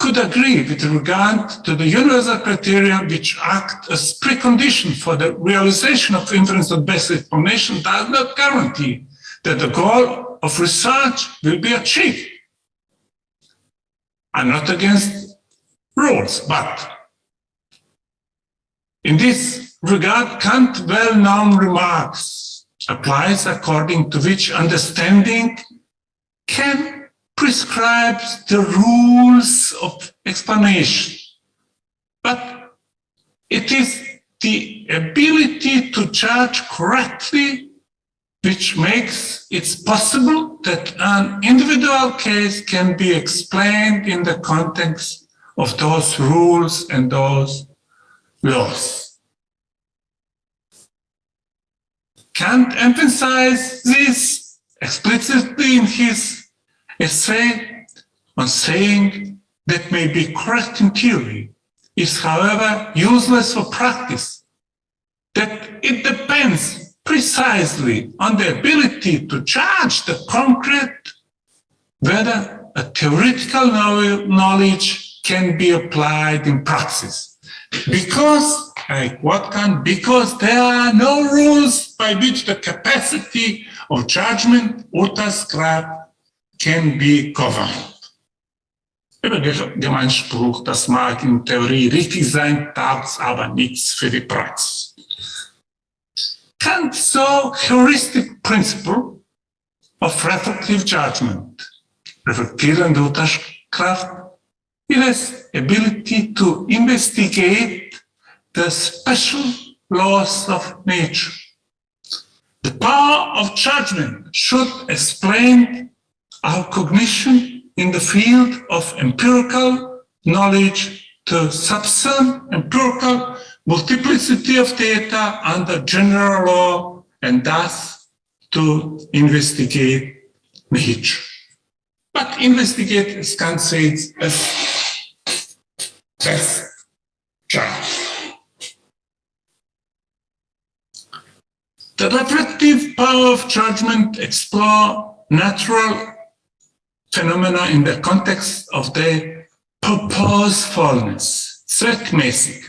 could agree with regard to the universal criteria which act as precondition for the realization of inference of best explanation does not guarantee that the goal of research will be achieved. I'm not against rules, but in this regard, Kant's well-known remarks applies according to which understanding can prescribe the rules of explanation, but it is the ability to judge correctly which makes it possible that an individual case can be explained in the context of those rules and those laws. Kant emphasized this explicitly in his essay on saying that may be correct in theory is, however, useless for practice, that it depends precisely on the ability to judge the concrete whether a theoretical knowledge can be applied in praxis. Because, I quote Kant, because there are no rules by which the capacity of judgment ultrascribed can be governed. Der Spruch, das mag in Theorie richtig sein, darf aber nichts für die Praxis. Kant saw heuristic principle of reflective judgment. Reflektierende Urteilskraft is ability to investigate the special laws of nature. The power of judgment should explain our cognition in the field of empirical knowledge to subsume empirical multiplicity of data under general law and thus to investigate nature. But investigate, as Kant says, as best judge. The reflective power of judgment explore natural phenomena in the context of their purposefulness, zweckmäßig.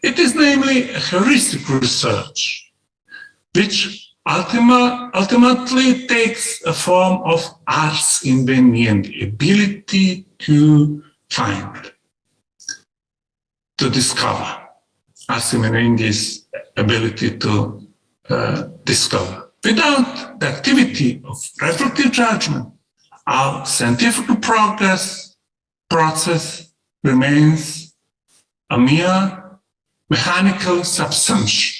It is namely a heuristic research, which ultimately takes a form of ars invenient, ability to find, to discover. Ars invenient is ability to discover. Without the activity of reflective judgment, our scientific process remains a mere mechanical subsumption.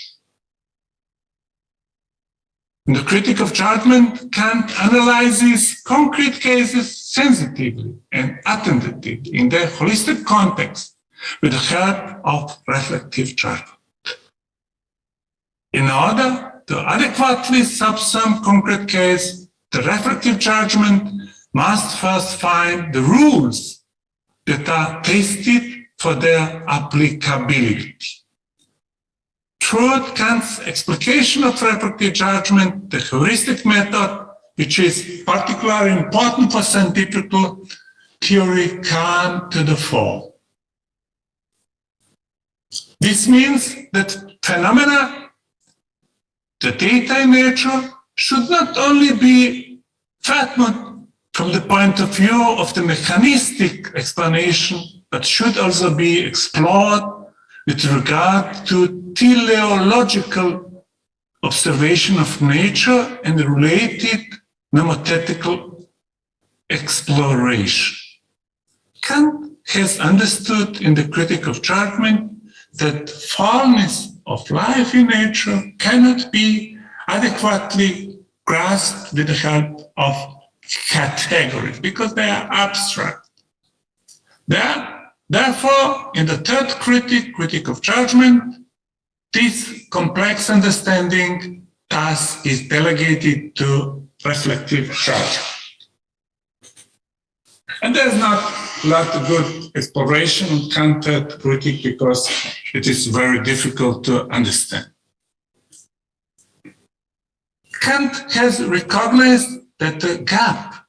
In the critique of judgment, Kant analyzes concrete cases sensitively and attentively in their holistic context with the help of reflective judgment. In order to adequately subsum concrete case, the reflective judgment must first find the rules that are tested for their applicability. Through Kant's explication of reflective judgment, the heuristic method, which is particularly important for scientific theory, come to the fore. This means that phenomena, the data in nature, should not only be fathomed from the point of view of the mechanistic explanation, but should also be explored with regard to teleological observation of nature and the related mnemotechnical exploration. Kant has understood in the Critique of Judgment that fullness of life in nature cannot be adequately grasped with the help of categories because they are abstract. Therefore, in the third critique of judgment, this complex understanding task is delegated to reflective judgment. And there's not a lot of good exploration on Kant's third critique because it is very difficult to understand. Kant has recognized that the gap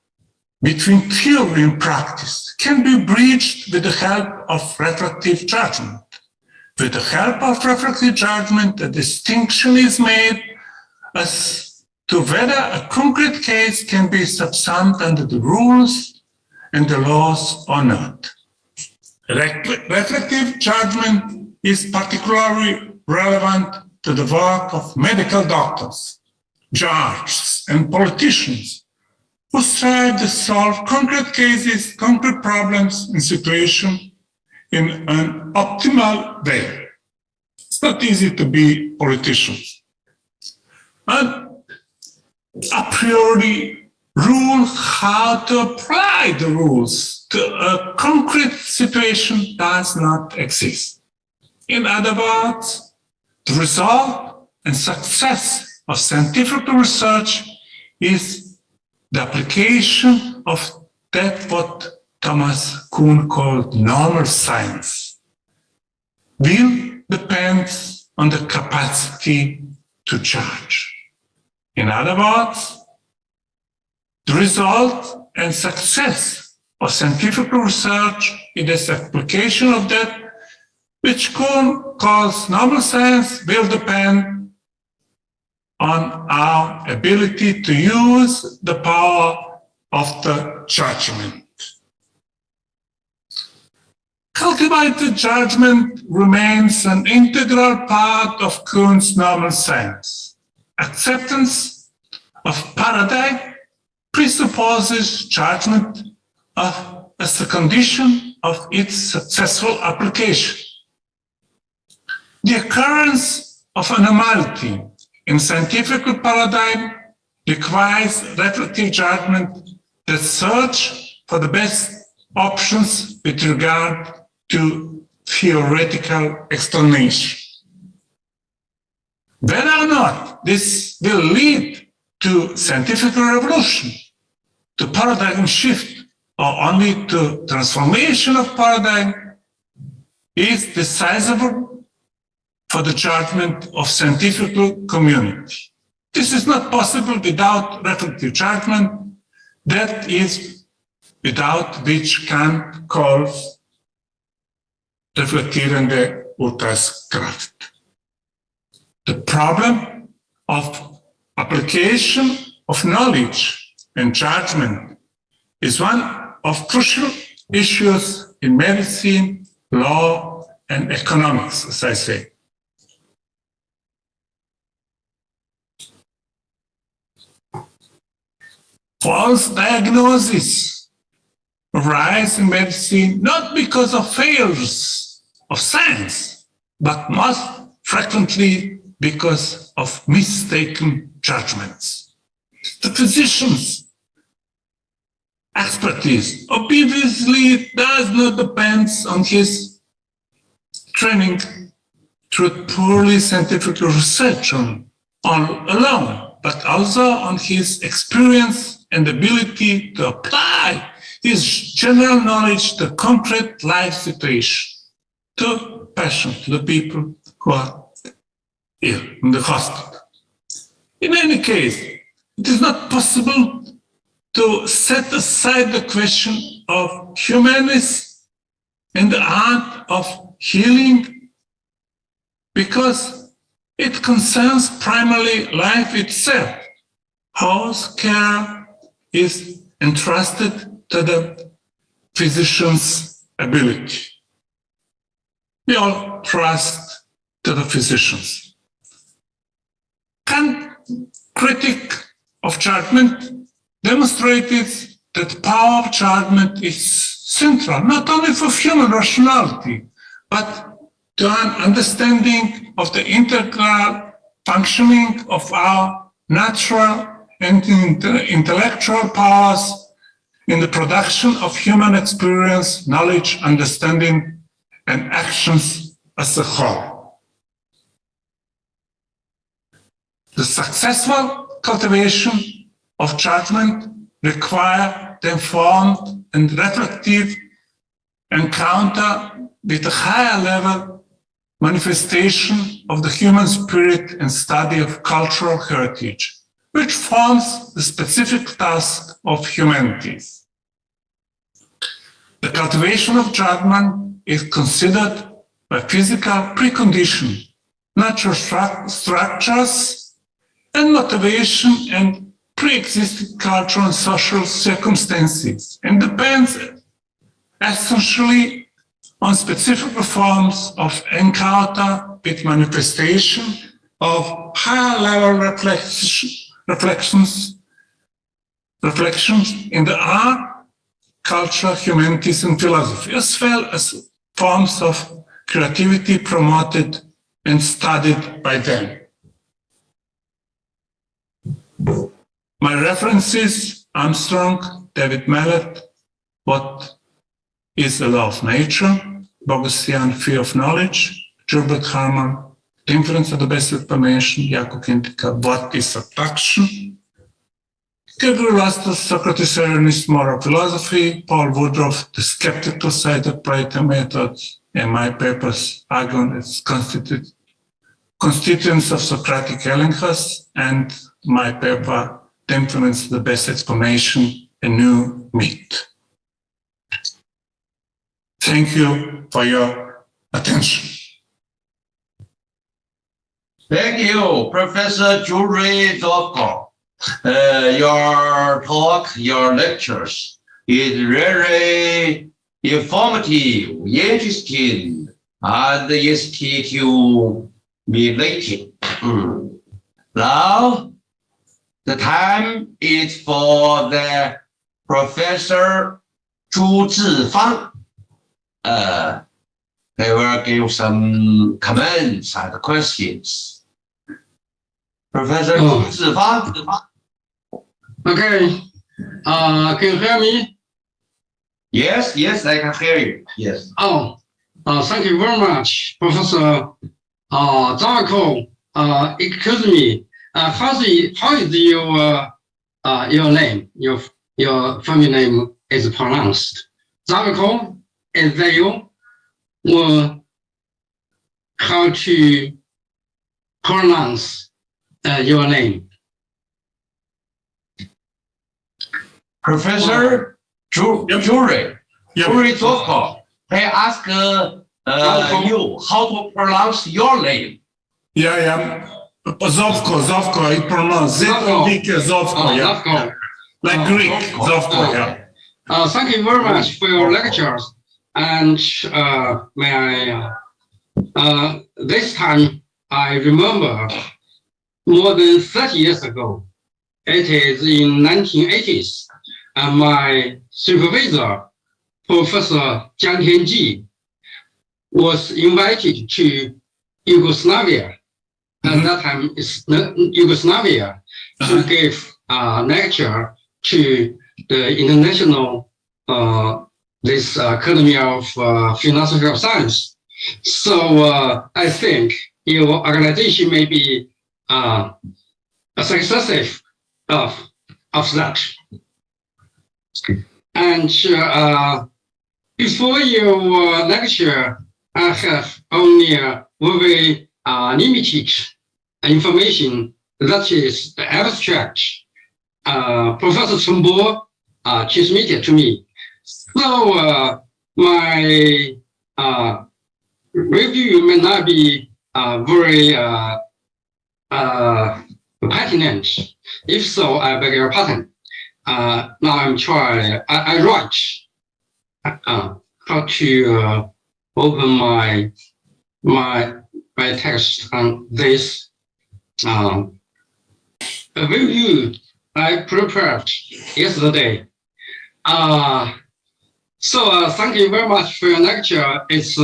between theory and practice can be bridged with the help of reflective judgment. With the help of reflective judgment, a distinction is made as to whether a concrete case can be subsumed under the rules and the laws or not. Reflective judgment is particularly relevant to the work of medical doctors, judges, and politicians who strive to solve concrete cases, concrete problems, and situations in an optimal way. It's not easy to be politicians. And a priori rule how to apply the rules to a concrete situation does not exist. In other words, the result and success of scientific research is the application of that what Thomas Kuhn called normal science will depend on the capacity to judge. In other words, the result and success of scientific research in this application of that which Kuhn calls normal science will depend on our ability to use the power of the judgment. Cultivated judgment remains an integral part of Kuhn's normal science. Acceptance of paradigm presupposes judgment as the condition of its successful application. The occurrence of anomaly in scientific paradigm requires reflective judgment that search for the best options with regard to theoretical explanation. Whether or not this will lead to scientific revolution, to paradigm shift, or only to transformation of paradigm is decisive for the judgment of scientific community. This is not possible without reflective judgment. That is without which Kant calls reflektierende Urteilskraft. The problem of application of knowledge and judgment is one of crucial issues in medicine, law, and economics, as I say. False diagnoses arise in medicine not because of failures of science, but most frequently because of mistaken judgments. The physician's expertise obviously does not depend on his training through poorly scientific research alone, but also on his experience and ability to apply his general knowledge to concrete life situation, to patients, to the people who are ill in the hospital. In any case, it is not possible to set aside the question of humanism and the art of healing, because it concerns primarily life itself, whose care is entrusted to the physician's ability. We all trust to the physicians. Kant, critic of judgment, demonstrated that power of judgment is central, not only for human rationality, but to an understanding of the integral functioning of our natural and intellectual powers in the production of human experience, knowledge, understanding, and actions as a whole. The successful cultivation of judgment requires the informed and reflective encounter with a higher level manifestation of the human spirit and study of cultural heritage, which forms the specific task of humanity. The cultivation of judgment is considered a physical precondition, natural structures, and motivation and pre-existing cultural and social circumstances, and depends essentially on specific forms of encounter with manifestation of higher level reflections in the art, culture, humanities, and philosophy, as well as forms of creativity promoted and studied by them. My references: Armstrong, David Mallet, What is the Law of Nature, Bogossian, Fear of Knowledge, Gilbert Harman, The Influence of the Best Information, Jakob Kintika, What is Attraction, Gregory Russell's Socrates-Arianist Moral Philosophy, Paul Woodruff, The Skeptical Side of Plato Methods, and my papers arguing its constituents of Socratic Elenchus, and my paper, The Influence of the Best Explanation, A New Myth. Thank you for your attention. Thank you, Professor Jure Zovko. Your talk, your lectures is very informative, interesting, and stimulating. Now, the time is for the Professor Zhu Zhifang. They will give some comments and questions. Professor Zhu Zhifang. Okay. Can you hear me? Yes, I can hear you. Yes. Thank you very much, Professor Zovko. Excuse me. How is your name? Your family name is pronounced Zovko. Is that you? Or how to pronounce your name? Professor Jure Zovko, I ask you how to pronounce your name. Zovko, it pronounced Zovko, Zovko, like Greek, Zovko, yeah. Thank you very much for your lectures. And may I, this time I remember more than 30 years ago, it is in 1980s, and my supervisor, Professor Jiang Tianji, was invited to Yugoslavia. At that time, it's Yugoslavia to give a lecture to the international this Academy of Philosophy of Science. So I think your organization may be a successive of that. And before your lecture, I have only very limited information, that is the abstract Professor Chen transmitted to me. So my review may not be very pertinent. If so, I beg your pardon. Now I'm trying. I write how to open my text on this review I prepared yesterday. So thank you very much for your lecture. It's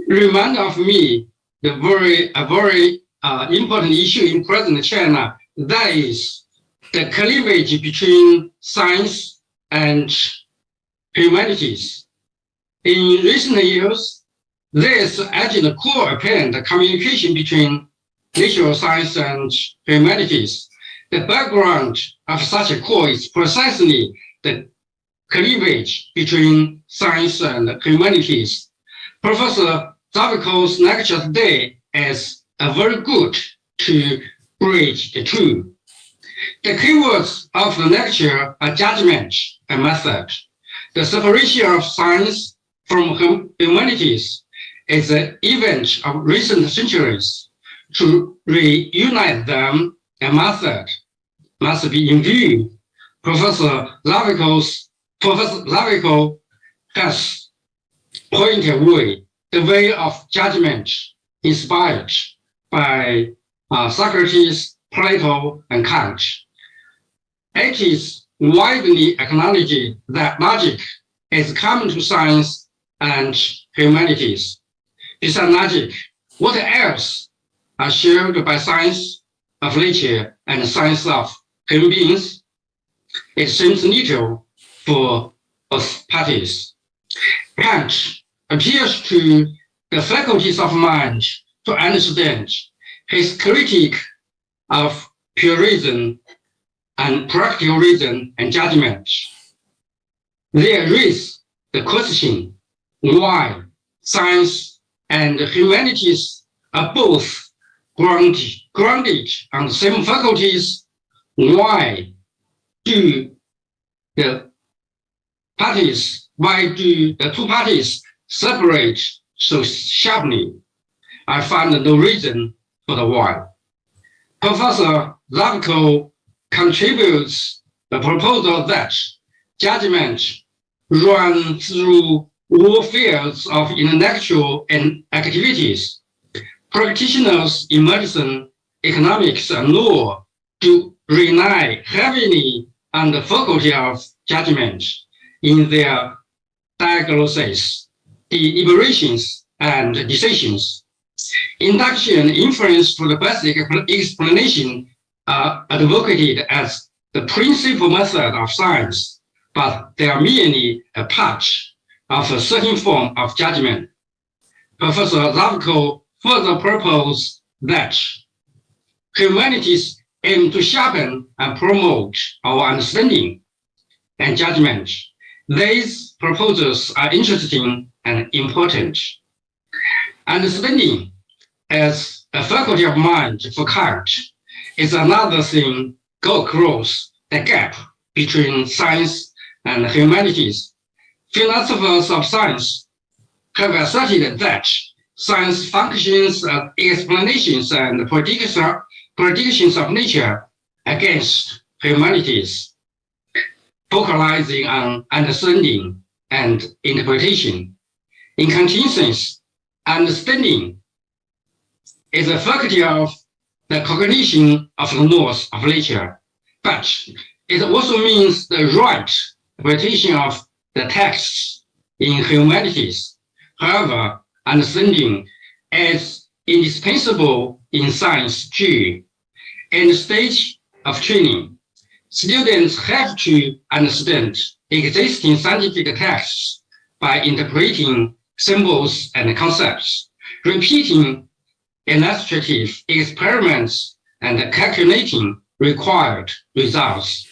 remind of me the very important issue in present China, that is the cleavage between science and humanities. In recent years, there is actually a core apparent communication between natural science and humanities. The background of such a core is precisely the cleavage between science and humanities. Professor Zovko's lecture today is very good to bridge the two. The keywords of the lecture are judgment and method. The separation of science from humanities is an event of recent centuries. To reunite them, a method must be in view. Professor Zovko has pointed the way of judgment inspired by Socrates, Plato, and Kant. It is widely acknowledged that logic is common to science and humanities. Besides logic, what else are shared by science of nature and science of human beings? It seems little for both parties. Kant appeals to the faculties of mind to understand. His critique of pure reason and practical reason and judgment. There is the question why science and humanities are both grounded on the same faculties. Why do the two parties separate so sharply? I find no reason for the why. Professor Zovko contributes the proposal that judgment runs through all fields of intellectual and activities. Practitioners in medicine, economics, and law do rely heavily on the faculty of judgment in their diagnosis, deliberations, and decisions. Induction and inference for the basic explanation are advocated as the principal method of science, but they are merely a part of a certain form of judgment. Professor Zovko further proposed that humanities aim to sharpen and promote our understanding and judgment. These proposals are interesting and important. Understanding as a faculty of mind for Kant is another thing go across the gap between science and humanities. Philosophers of science have asserted that science functions as explanations and predictions of nature against humanities, focalizing on understanding and interpretation. In continuance, understanding is a faculty of the cognition of the laws of nature, but it also means the right interpretation of the texts in humanities. However, understanding as indispensable in science too. In the stage of training, students have to understand existing scientific texts by interpreting symbols and concepts, repeating illustrative experiments, and calculating required results.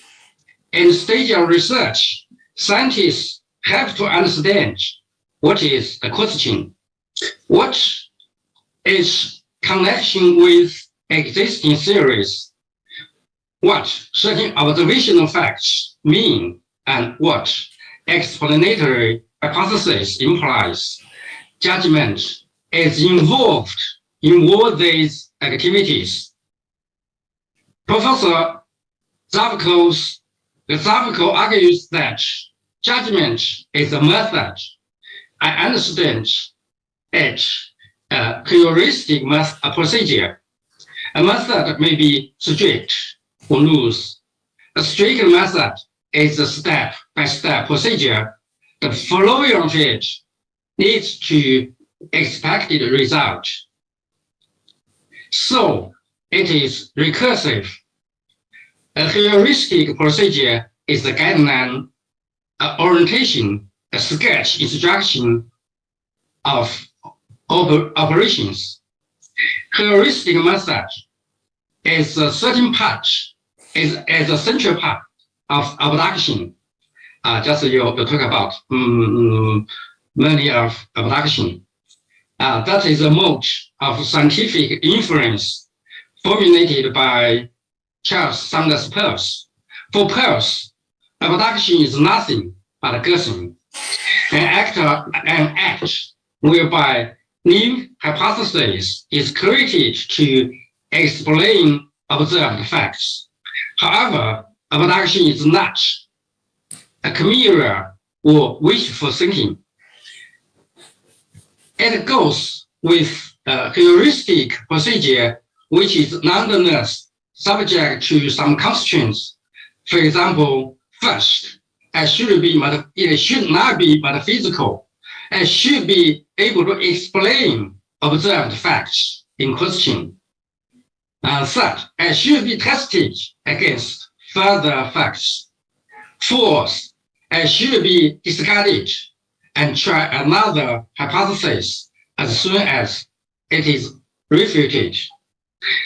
In the stage of research, scientists have to understand what is the question, what is connection with existing theories, what certain observational facts mean, and what explanatory hypothesis implies. Judgment is involved in all these activities. Professor Zovko argues that judgment is a method. I understand it a heuristic procedure. A method may be strict or loose. A strict method is a step-by-step procedure. The following of it leads to expected result. So it is recursive. A heuristic procedure is a guideline, orientation, a sketch instruction of operations. Heuristic method is a certain part, is a central part of abduction. Just you talk about many of abduction. That is a mode of scientific inference formulated by Charles Sanders Peirce. For Peirce, abduction is nothing but guessing, an act whereby new hypothesis is created to explain observed facts. However, abduction is not a chimera or wishful thinking. It goes with a heuristic procedure which is nonetheless subject to some constraints. For example, first, it should not be metaphysical. It should be able to explain observed facts in question. Third, it should be tested against further facts. Fourth, it should be discarded and try another hypothesis as soon as it is refuted.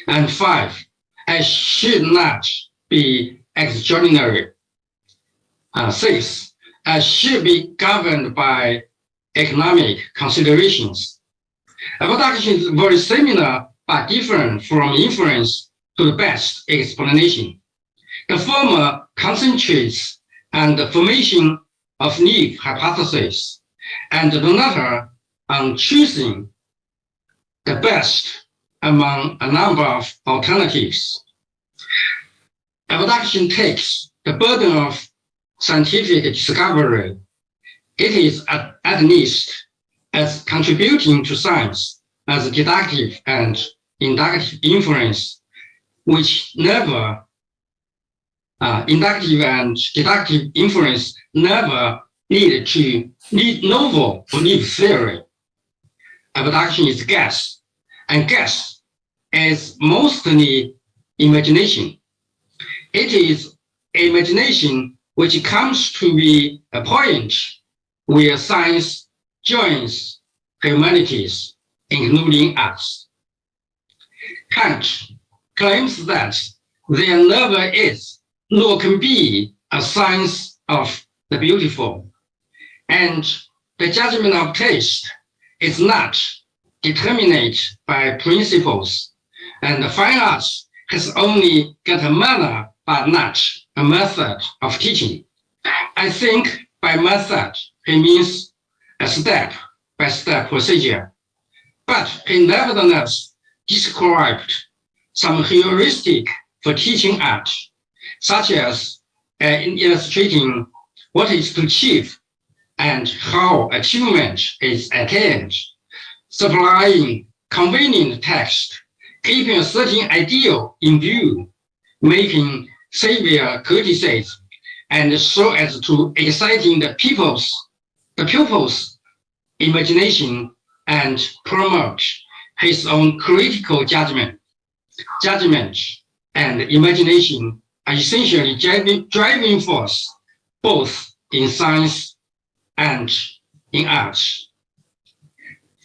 And five, it should not be extraordinary. Six, it should be governed by economic considerations. Abduction is very similar but different from inference to the best explanation. The former concentrates on the formation of new hypotheses, and the latter on choosing the best among a number of alternatives. Abduction takes the burden of scientific discovery. It is at least as contributing to science as deductive and inductive inference, which never inductive and deductive inference never need novel or new theory. Abduction is guess, and guess is mostly imagination. It is imagination which comes to be a point where science joins humanities, including us. Kant claims that there never is nor can be a science of the beautiful, and the judgment of taste is not determined by principles, and the fine arts has only got a manner but not a method of teaching. I think by method he means a step-by-step procedure, but he nevertheless described some heuristic for teaching art, such as in illustrating what is to achieve and how achievement is attained, supplying convenient text, keeping a certain ideal in view, making severe courtesies, and so as to exciting the pupils' imagination and promote his own critical judgment and imagination are essentially driving force both in science and in art.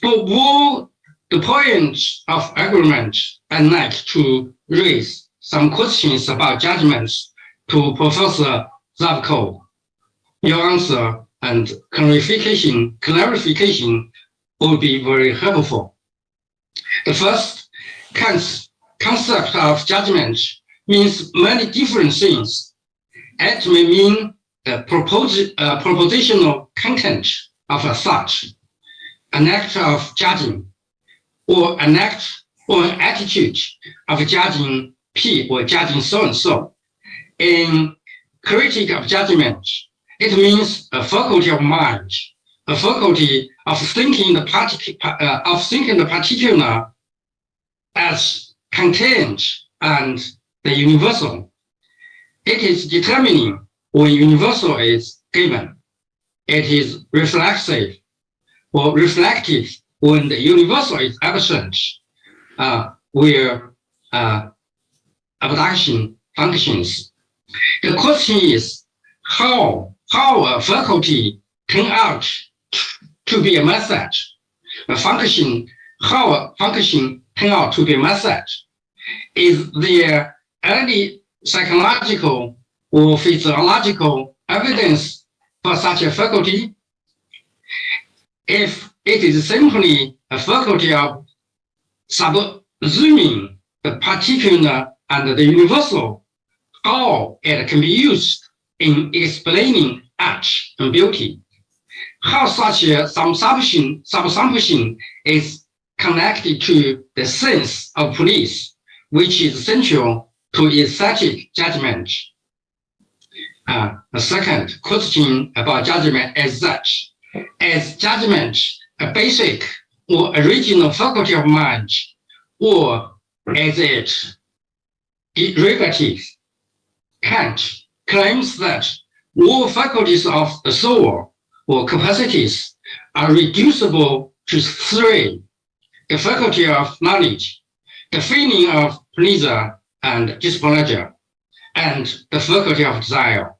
For Wu, the point of agreement, I'd like to raise some questions about judgments to Professor Zovko. Your answer and clarification would be very helpful. The first concept of judgment means many different things. It may mean the propositional content of a thought, an act of judging, or an act or an attitude of judging P or judging so-and-so. In critique of judgment, it means a faculty of mind, a faculty of thinking the particular as content and the universal. It is determining when universal is given. It is reflexive or reflective when the universal is absent, where abduction functions. The question is how a faculty turns out to be a method, how a function turns out to be a method. Is there any psychological or physiological evidence for such a faculty? If it is simply a faculty of subsuming the particular and the universal, how it can be used in explaining art and beauty, how such a subsumption is connected to the sense of place, which is essential to aesthetic judgment. The second question about judgment is that, is judgment a basic or original faculty of mind, or is it derivative? Kant claims that all faculties of the soul or capacities are reducible to three: the faculty of knowledge, the feeling of pleasure and displeasure, and the faculty of desire.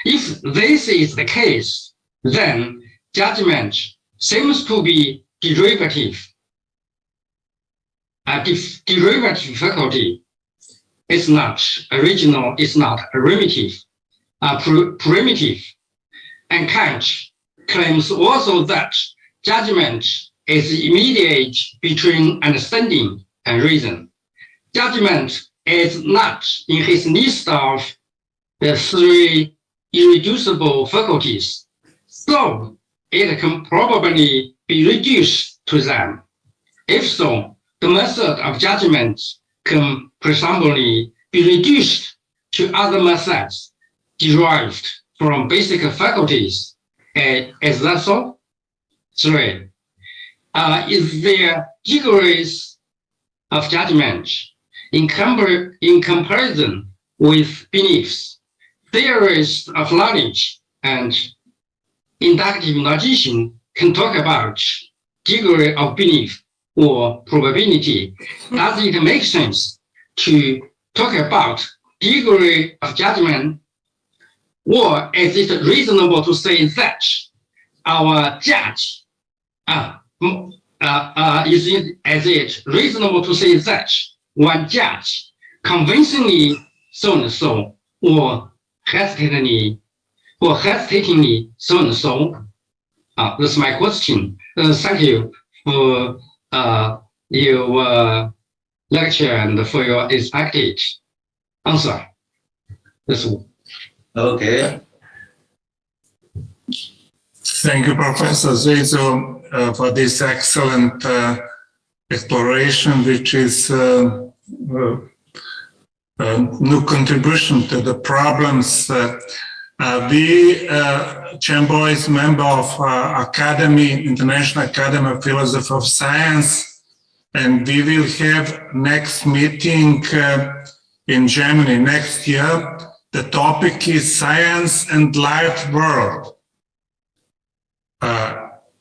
If this is the case, then judgment seems to be derivative. A derivative faculty is not original, is not primitive. And Kant claims also that judgment is immediate between understanding and reason. Judgment is not in his list of the three irreducible faculties, so it can probably be reduced to them. If so, the method of judgment can presumably be reduced to other methods derived from basic faculties. Is that so? 3. Is there degrees of judgment in comparison with beliefs? Theories of knowledge and inductive logician can talk about degree of belief or probability. Does it make sense to talk about degree of judgment, or is it reasonable to say that our judge, is it reasonable to say that one judge convincingly so and so, or hesitatingly so and so? That's my question. Thank you for your lecture and for your expected answer. That's all. Okay. Thank you, Professor Zizou, for this excellent exploration, which is a new contribution to the problems. Chen is member of International Academy of Philosophy of Science, and we will have next meeting in Germany next year. The topic is Science and Light World.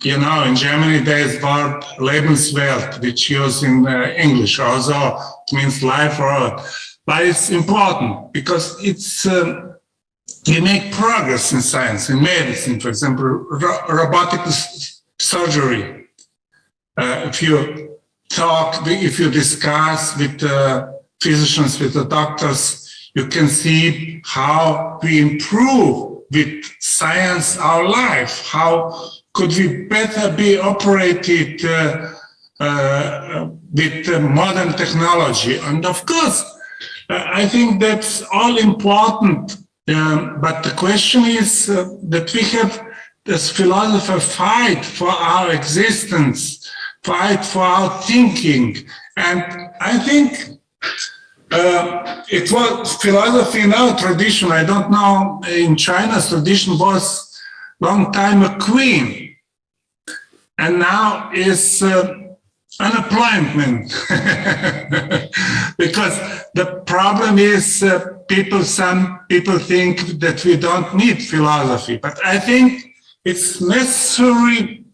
you know, in Germany there is verb Lebenswelt, which used in English, although it means life or other. But it's important because it's we make progress in science, in medicine, for example, robotic surgery. If you discuss with physicians, with the doctors, you can see how we improve with science our life. How could we better be operated with modern technology? And of course, I think that's all important. But the question is that we have, as philosophers, fight for our existence, fight for our thinking. And I think it was philosophy in our tradition. I don't know, in China's tradition was long time a queen. And now is unemployment. Because the problem is some people think that we don't need philosophy. But I think it's necessary.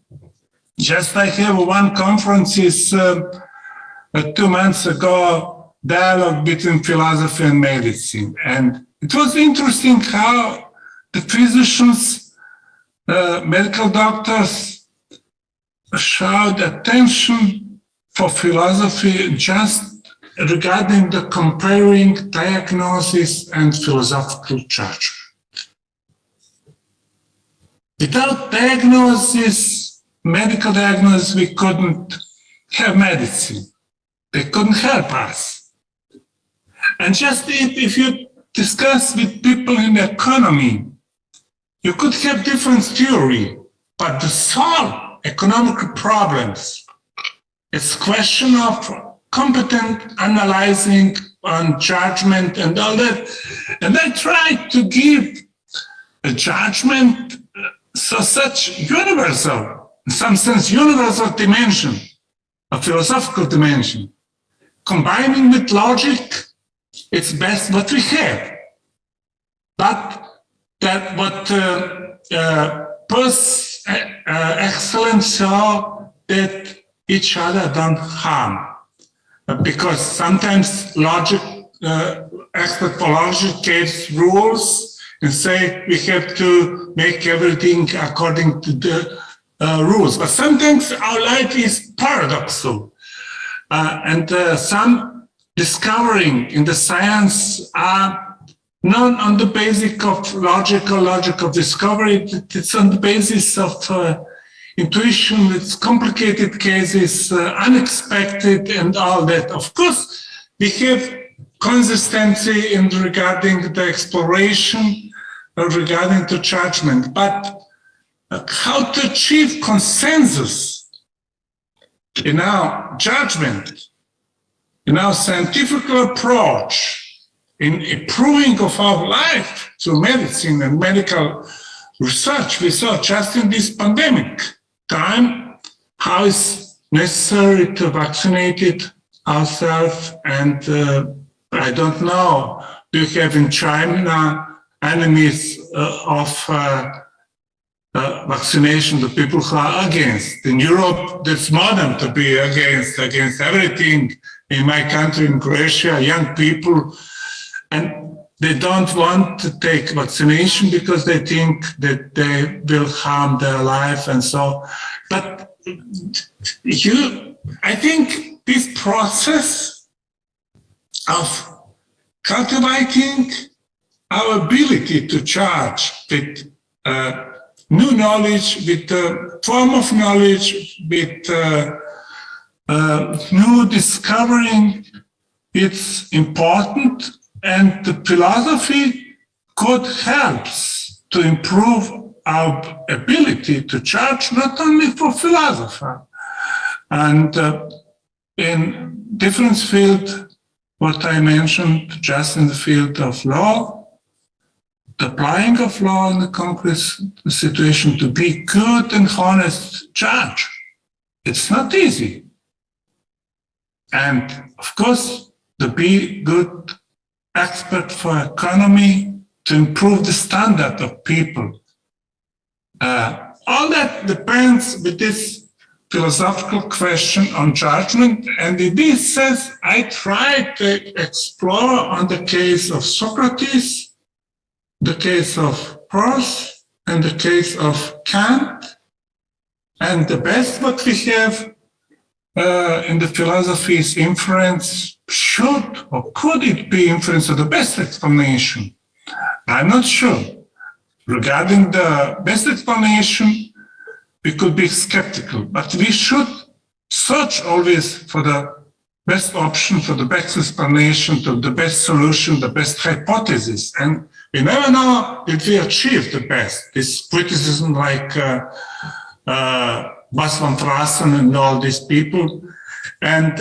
Just I have one conference 2 months ago, dialogue between philosophy and medicine. And it was interesting how the physicians, medical doctors showed attention for philosophy just regarding the comparing diagnosis and philosophical judgment. Without diagnosis, medical diagnosis, we couldn't have medicine. They couldn't help us. And just if you discuss with people in the economy, you could have different theory, but to solve economic problems, it's a question of competent analyzing on judgment and all that. And I tried to give a judgment such universal, in some sense, universal dimension, a philosophical dimension. Combining with logic, it's best what we have. But that what excellence saw that each other don't harm. Because sometimes logic, expert for logic gives rules and say we have to make everything according to the rules. But sometimes our life is paradoxical. And some discovering in the science are not on the basis of logic of discovery, it's on the basis of intuition, it's complicated cases, unexpected and all that. Of course, we have consistency in regarding the exploration, regarding the judgment, but how to achieve consensus in our judgment, in our scientific approach, in improving of our life through medicine and medical research. We saw just in this pandemic time how it's necessary to vaccinate ourselves. And I don't know, do you have in China enemies of vaccination, the people who are against? In Europe, that's modern to be against everything. In my country, in Croatia, young people, and they don't want to take vaccination because they think that they will harm their life and so. But I think this process of cultivating our ability to judge with new knowledge, with form of knowledge, with new discovering, it's important. And the philosophy could help to improve our ability to judge, not only for philosophers. And in different fields, what I mentioned, just in the field of law, the applying of law in the concrete situation to be good and honest judge, it's not easy. And of course, to be good expert for economy, to improve the standard of people. all that depends with this philosophical question on judgment. And in this sense, I try to explore on the case of Socrates, the case of Prof, and the case of Kant. And the best what we have in the philosophy is inference. Should or could it be inference of the best explanation? I'm not sure. Regarding the best explanation, we could be skeptical, but we should search always for the best option, for the best explanation, to the best solution, the best hypothesis. And we never know if we achieve the best. This criticism like Bas van Frassen and all these people. And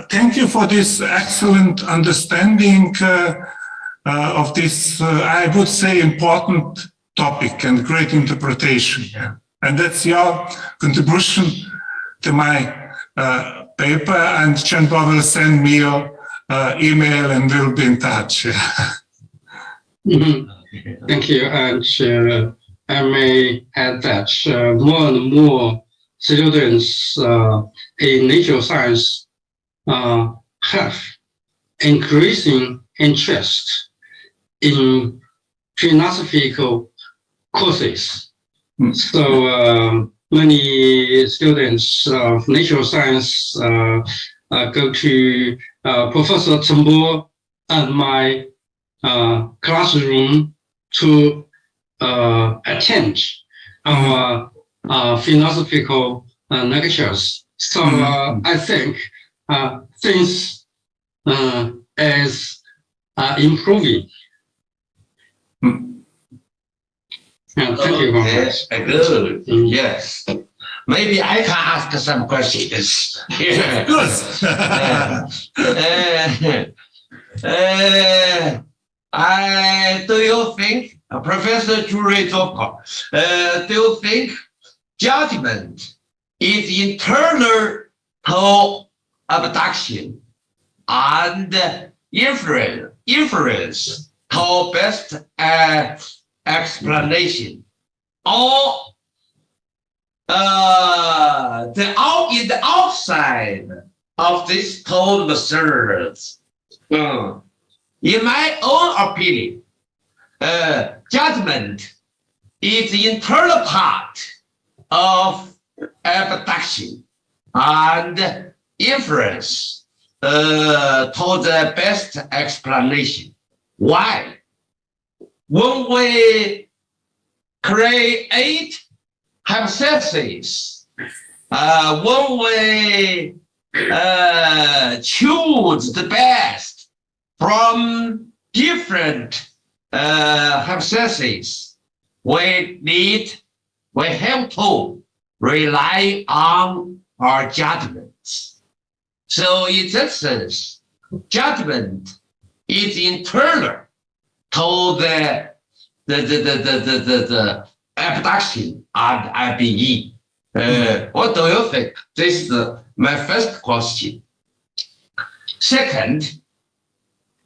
thank you for this excellent understanding of this, I would say, important topic and great interpretation. Yeah. And that's your contribution to my paper. And Chen will send me your email and we'll be in touch. Mm-hmm. Thank you. And I may add that more and more students in natural science have increasing interest in philosophical courses. So many students of natural science go to Professor Chen and my classroom to attend our philosophical lectures. So I think things is improving. Thank you very much. Good. Yes. Maybe I can ask some questions. Yeah. Do you think, Professor Jure Zovko, do you think judgment is internal to abduction and inference to best explanation, or in the outside of this total methods? In my own opinion, judgment is the internal part of abduction and inference to the best explanation. Why? When we create hypotheses, when we choose the best from different hypotheses, we have to rely on our judgments. So in that sense, judgment is internal to the abduction and IBE. What do you think? This is my first question. Second,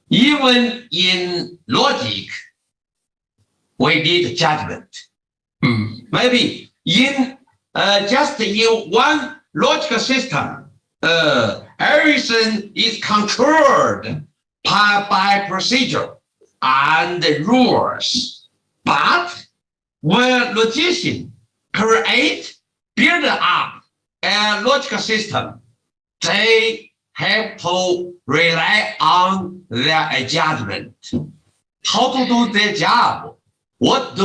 even in logic, we need judgment. Maybe in just in one logical system, everything is controlled by procedure and rules. But when logicians build up a logical system, they have to rely on their judgment. How to do their job? What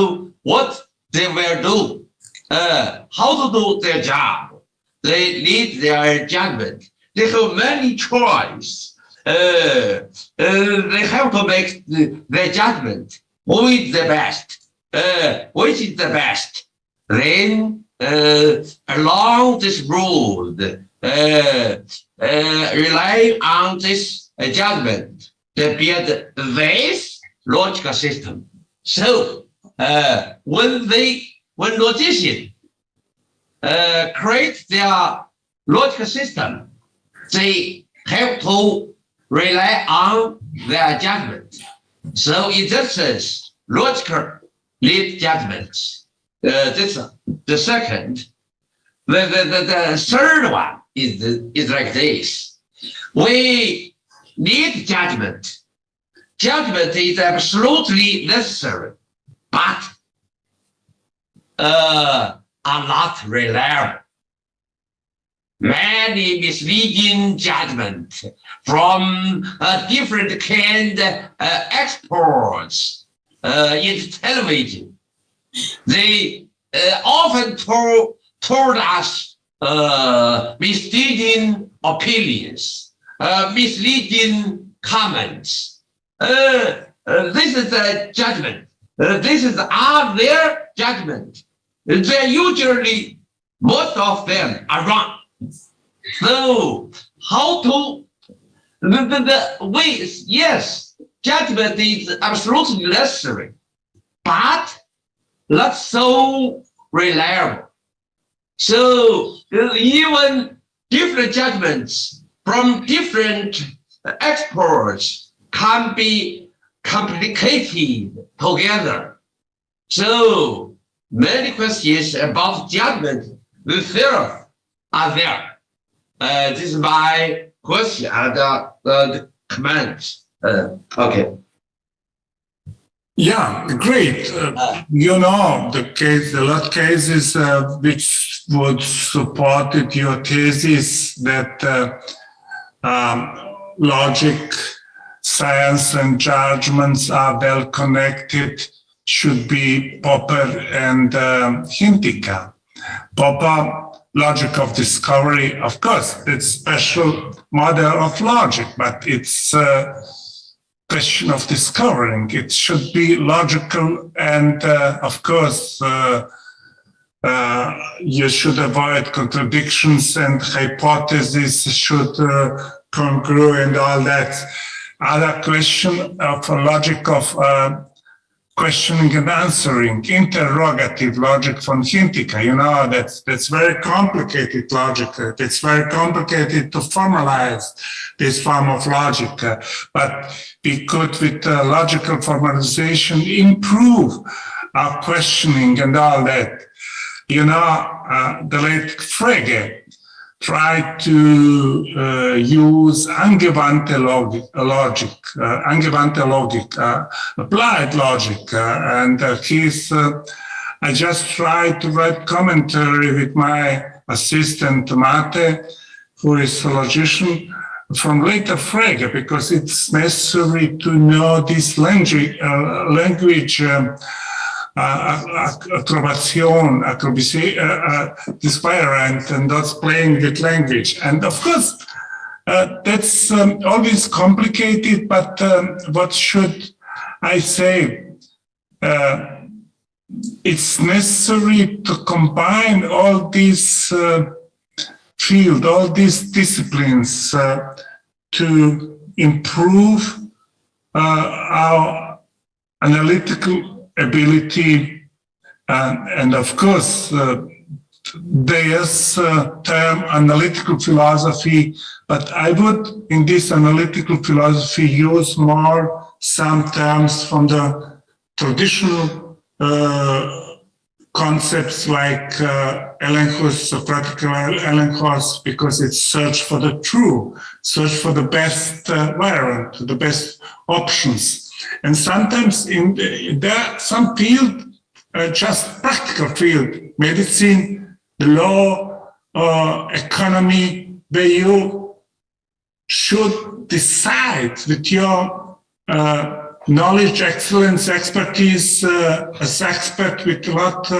they will do? How to do their job? They need their judgment. They have many choices. They have to make their judgment. Who is the best? Which is the best? Then along this road, rely on this judgment to build this logical system. So when logicians create their logical system, they have to rely on their judgment. So in that sense, logical lead judgments. This the second. The third one is like this. We need judgment. Judgment is absolutely necessary, but are not reliable. Many misleading judgment from different kind experts in television. They often told us misleading opinions, misleading comments. This is a judgment. This is their judgment. They usually, most of them are wrong. So how to the ways? Yes, judgment is absolutely necessary, but not so reliable. So even different judgments from different experts can be complicated together. So many questions about judgment itself are there. This is my question and the comments. Okay. Yeah, great. The lot cases which would support your thesis that logic, science, and judgments are well connected should be Popper and Hintika. Popper, logic of discovery, of course, it's special model of logic, but it's question of discovering. It should be logical, and of course, you should avoid contradictions, and hypotheses should congruent and all that. Other question of logic of questioning and answering, interrogative logic from Hintika. That's very complicated logic. It's very complicated to formalize this form of logic, but we could, with logical formalization, improve our questioning and all that. The late Frege tried to use angewandte logic, applied logic, and I just tried to write commentary with my assistant Mate, who is a logician, from later Frege, because it's necessary to know this language this variant, and that's playing with language. And of course, that's always complicated, but what should I say? It's necessary to combine all these fields, all these disciplines to improve our analytical ability, and of course, there's term analytical philosophy, but I would, in this analytical philosophy, use more some terms from the traditional concepts like Elenchus, Socratic Elenchus, because it's search for the true, search for the best variant, the best options. And sometimes there are some field, just practical field, medicine, the law, economy, where you should decide with your knowledge, excellence, expertise, as expert with a lot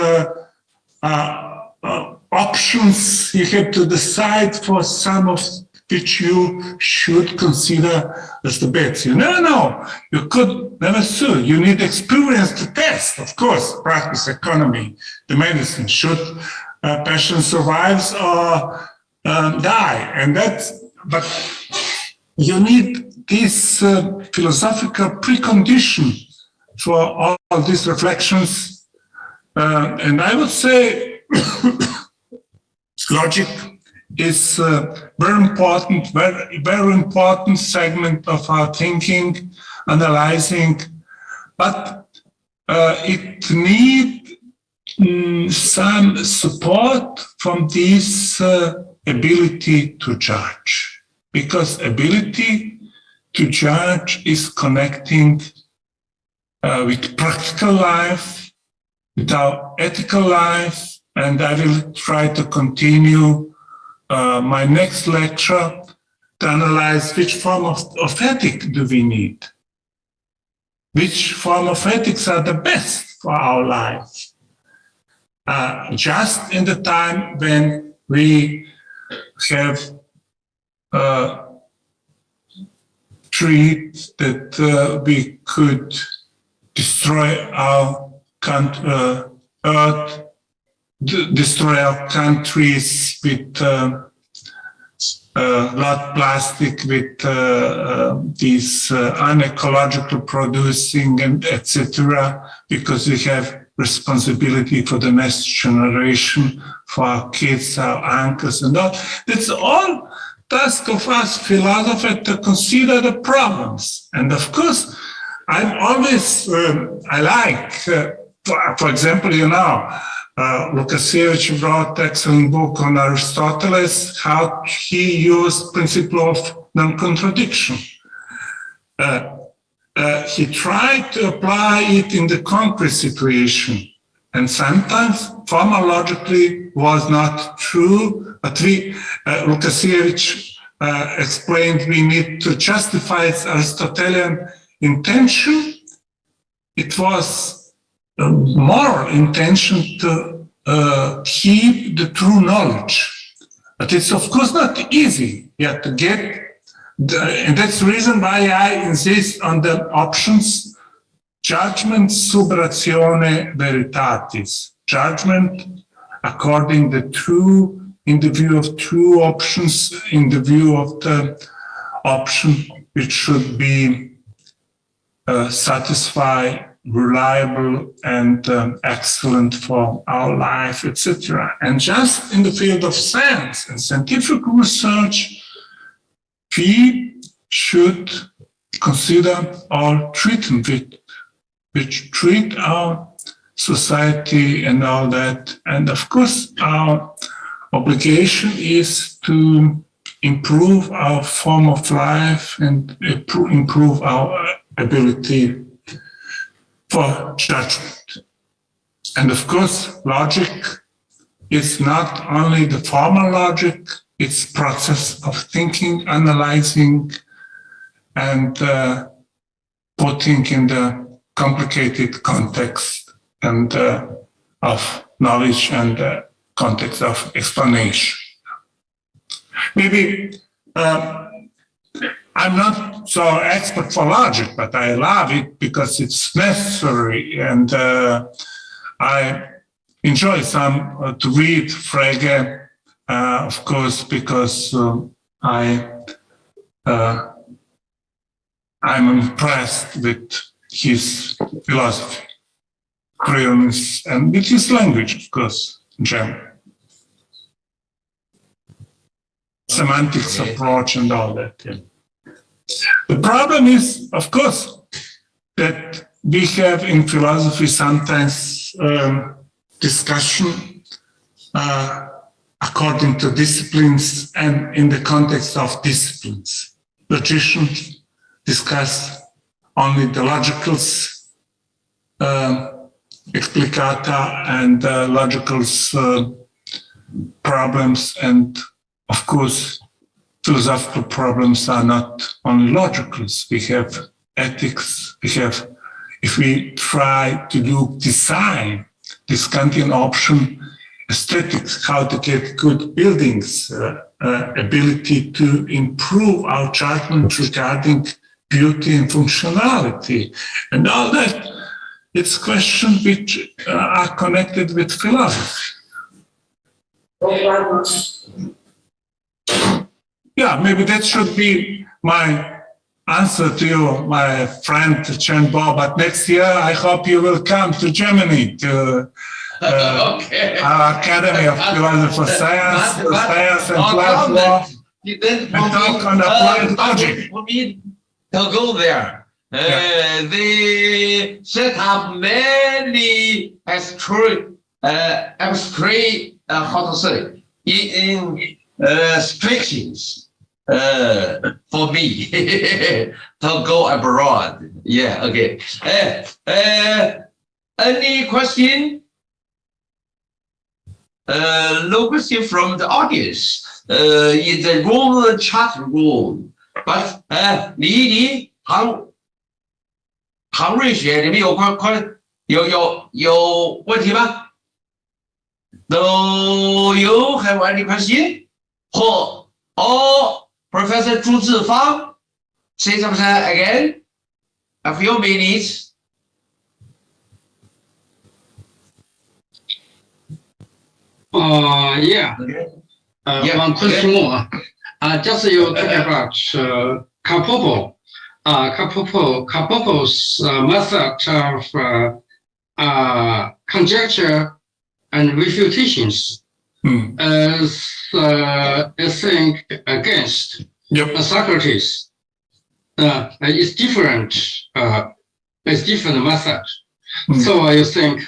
options, you have to decide for some of which you should consider as the best. You never know. You could never sue. You need experience to test, of course. Practice, economy, the medicine. Should a patient survives or die? And but you need this philosophical precondition for all these reflections. And I would say logic is a very important segment of our thinking, analyzing, but it needs some support from this ability to judge, because ability to judge is connecting with practical life, with our ethical life, and I will try to continue my next lecture to analyze which form of ethic do we need, which form of ethics are the best for our lives. Just in the time when we have treat that we could destroy our earth, destroy our countries with lot plastic, with these unecological producing and etc. Because we have responsibility for the next generation, for our kids, our uncles, and all. It's all task of us philosophers to consider the problems. And of course, I'm always, I like, for example, Lukasiewicz wrote an excellent book on Aristotle, how he used principle of non-contradiction. He tried to apply it in the concrete situation, and sometimes formologically was not true, but Lukasiewicz explained we need to justify its Aristotelian intention. It was a moral intention to keep the true knowledge. But it's of course not easy yet to get, and that's the reason why I insist on the options, judgment sub ratione veritatis, judgment according the true, in the view of true options, in the view of the option which should be satisfy, reliable, and excellent for our life, etc. And just in the field of science and scientific research, we should consider all treatment which treat our society and all that. And of course, our obligation is to improve our form of life and improve our ability for judgment. And of course, logic is not only the formal logic, it's process of thinking, analyzing, and putting in the complicated context and of knowledge and context of explanation. Maybe I'm not so expert for logic, but I love it because it's necessary, and I enjoy some to read Frege, of course, because I'm impressed with his philosophy, clearness, and with his language, of course, in German. Semantics approach and all that. Yeah. The problem is, of course, that we have in philosophy sometimes discussion according to disciplines and in the context of disciplines. Logicians discuss only the logicals, explicata, and logicals problems, and of course, philosophical problems are not only logicals. We have ethics. We have, if we try to do design, this Kantian option, aesthetics, how to get good buildings, ability to improve our judgment regarding beauty and functionality, and all that. It's questions which are connected with philosophy. Yeah, maybe that should be my answer to you, my friend Chen. But next year, I hope you will come to Germany to our Academy of Philosophy Science and Life Law, and talk on applied logic. For me to go there, they set up many abstract, how to say, in restrictions for me to go abroad. Yeah, okay. Any question? No question from the audience. In the room, chat room. But 李唐瑞雪，你们有问题吗？Do you have any question? Or Professor Zhu Zhifang, say something again. A few minutes. Yeah. Okay. One question more. Just you talk about Karpopo's method of conjecture and refutations as a thing against Socrates. It's different. It's different method. So I think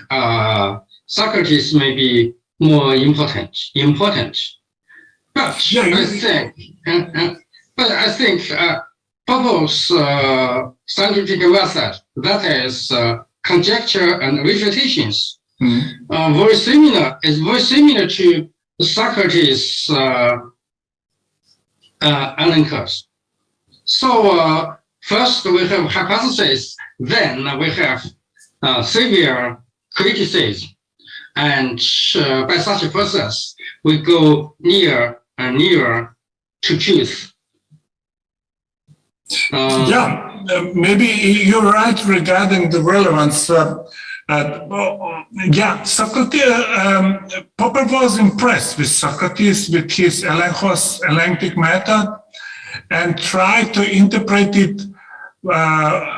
Socrates may be more important. But I think Karpo's scientific method, that is conjecture and refutations, very similar. It's very similar to Socrates' anchors. So first we have hypothesis, then we have severe criticism, and by such a process we go nearer and nearer to truth. Maybe you're right regarding the relevance. Popper was impressed with Socrates, with his elenchtic method, and tried to interpret it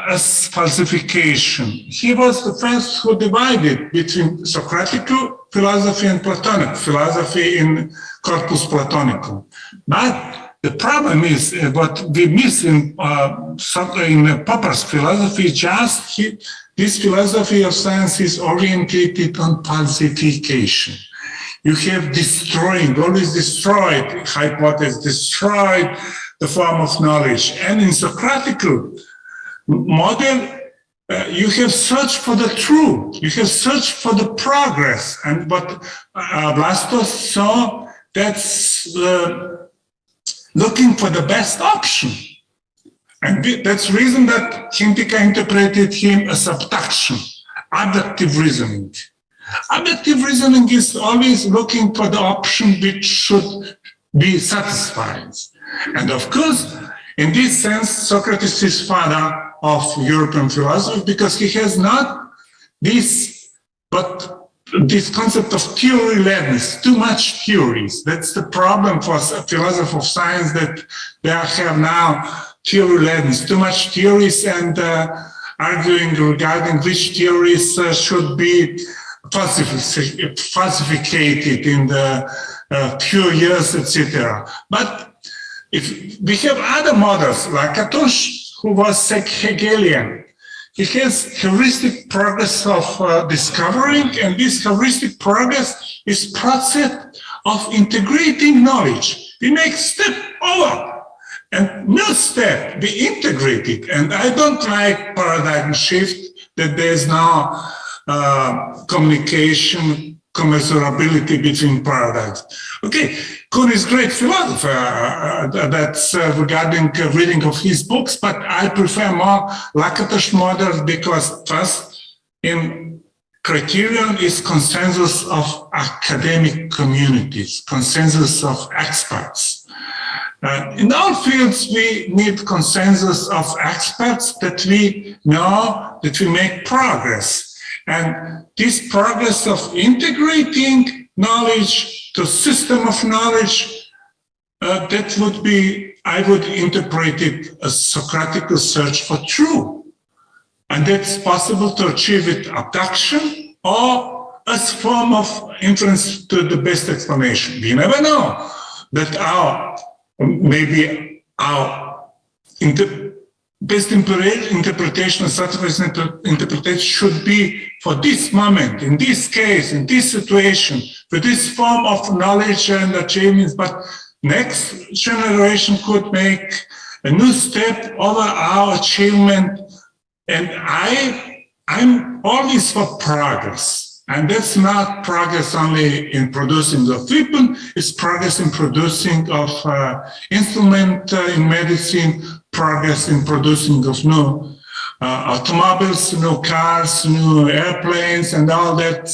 as falsification. He was the first who divided between Socratic philosophy and Platonic philosophy in Corpus Platonicum. But the problem is what we miss in Popper's philosophy, this philosophy of science is orientated on falsification. You have destroying, always destroyed hypothesis, destroyed the form of knowledge. And in Socratic model, you have searched for the truth, you have searched for the progress. And what Vlastos saw, that's looking for the best option. And that's the reason that Hintika interpreted him as abduction, abductive reasoning. Abductive reasoning is always looking for the option which should be satisfied. And of course, in this sense, Socrates is father of European philosophy because he has not this, but this concept of theory-ledness, too much theories. That's the problem for philosophers of science, that they have now theory-ledness, too much theories, and arguing regarding which theories should be falsificated in the few years, etc. But if we have other models, like Katosh, who was Hegelian, he has heuristic progress of discovering, and this heuristic progress is process of integrating knowledge. We make step over, and no step, we integrate it. And I don't like paradigm shift, that there's now communication, commensurability between paradigms. Okay, Kuhn is a great philosopher, that's regarding reading of his books, but I prefer more Lakatosh model because first, in criterion is consensus of academic communities, consensus of experts. In all fields, we need consensus of experts that we know that we make progress. And this progress of integrating knowledge to system of knowledge, that would be, I would interpret it as Socratic search for truth. And that's possible to achieve it abduction or as form of inference to the best explanation. We never know that maybe our best interpretation of sacrifice interpretation should be for this moment, in this case, in this situation, for this form of knowledge and achievements, but next generation could make a new step over our achievement. And I'm always for progress. And that's not progress only in producing of weapon, it's progress in producing of instrument in medicine, progress in producing of new automobiles, new cars, new airplanes, and all that.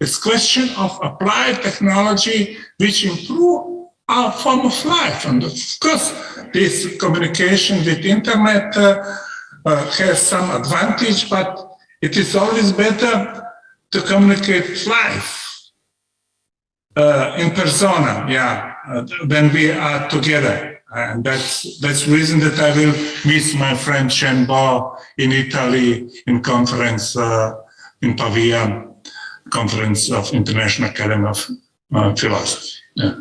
It's question of applied technology which improve our form of life. And of course, this communication with internet has some advantage, but it is always better to communicate live in persona, when we are together. And that's the reason that I will miss my friend Chen in Italy in conference in Pavia, conference of International Academy of Philosophy. Yeah.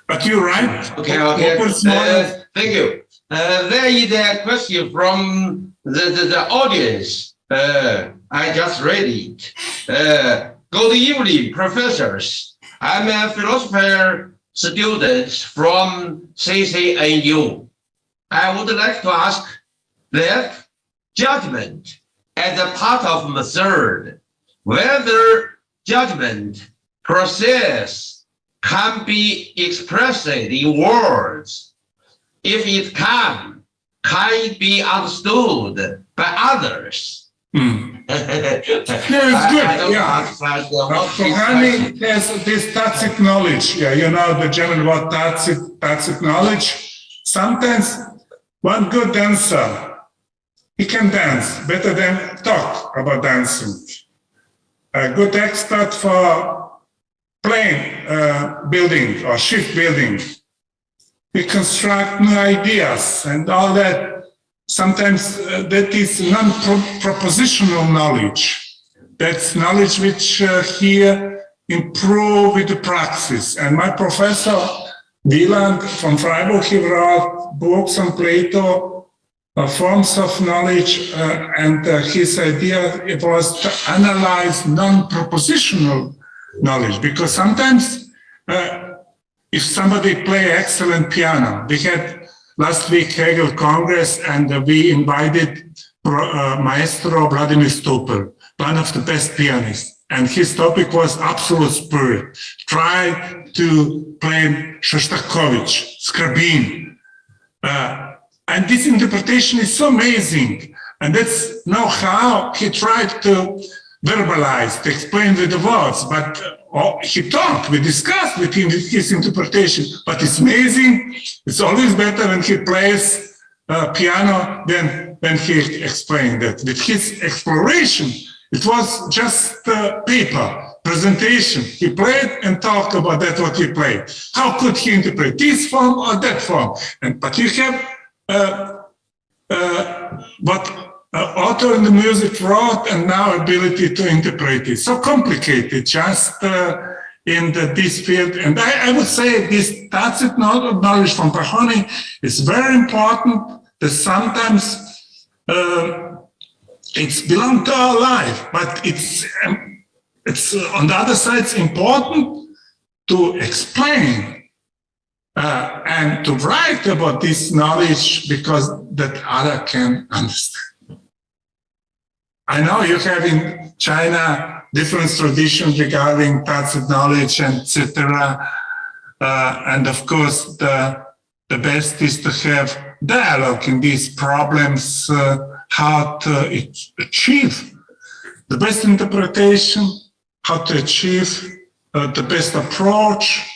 But you're right. Okay. Thank you. There is a question from the audience. I just read it. Good evening, professors. I'm a philosopher student from CCNU. I would like to ask that judgment as a part of method, whether judgment process can be expressed in words. If it can it be understood by others? It's good. Programming has this tacit knowledge. The German word tacit knowledge. Sometimes one good dancer, he can dance better than talk about dancing. A good expert for plane building or ship building. We construct new ideas and all that. Sometimes that is non-propositional knowledge. That's knowledge which here improve with the praxis. And my professor, Wieland from Freiburg, he wrote books on Plato, forms of knowledge, and his idea it was to analyze non-propositional knowledge. Because sometimes if somebody play excellent piano, we had last week Hegel Congress, and we invited Maestro Vladimir Stupel, one of the best pianists. And his topic was absolute spirit. Try to play Shostakovich, Scriabin. And this interpretation is so amazing. And that's now how he tried to verbalize, to explain with the words. But he talked, we discussed with him his interpretation, but it's amazing. It's always better when he plays piano than when he explained that. With his exploration, it was just paper, presentation. He played and talked about that what he played. How could he interpret this form or that form? But you have what author in the music wrote, and now ability to interpret it. So complicated, just in this field. And I would say this tacit knowledge from Pahoni is very important, that sometimes it's belong to our life, but it's on the other side, it's important to explain and to write about this knowledge because that other can understand. I know you have in China different traditions regarding tacit knowledge, etc. And of course, the best is to have dialogue in these problems, how to achieve the best interpretation, how to achieve the best approach,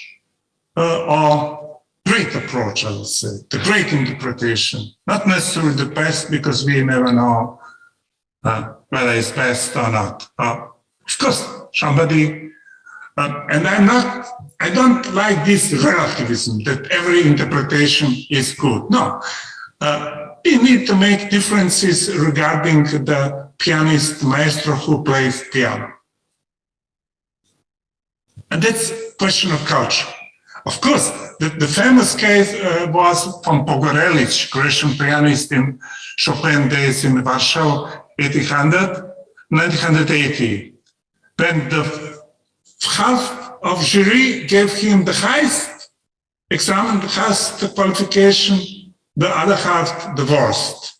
or great approach, I would say, the great interpretation. Not necessarily the best, because we never know whether it's best or not. Of course, somebody, and I don't like this relativism that every interpretation is good. No, we need to make differences regarding the pianist, maestro who plays piano. And that's a question of culture. Of course, the famous case was from Pogorelic, Croatian pianist in Chopin days in Warsaw, 1980, when the half of jury gave him the highest exam, the highest qualification, the other half the worst.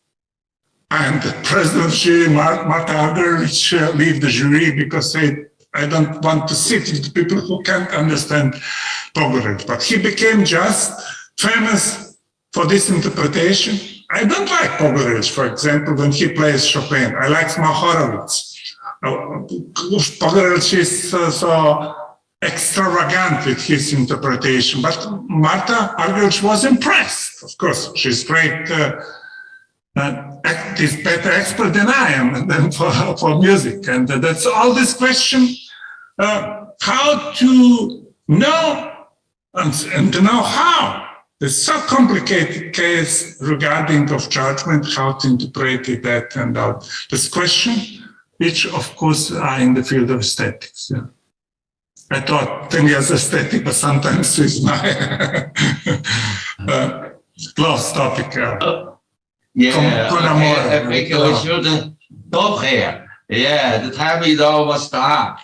And the president of the jury, Marta Argerich, left the jury because said, I don't want to sit with people who can't understand Pogorelic. But he became just famous for this interpretation. I don't like Pogorelic, for example, when he plays Chopin. I like Horowitz. Pogorelic is so extravagant with his interpretation, but Marta Argerich was impressed. Of course, she's great, is better expert than I am than for music. And that's all this question, how to know and to know how. It's so complicated case regarding of judgment, how to interpret that and out. This question, which of course are in the field of aesthetics. Yeah. I thought 10 years aesthetic, but sometimes it's my lost topic. Yeah, okay. I think we should stop here. Yeah, the time is almost up.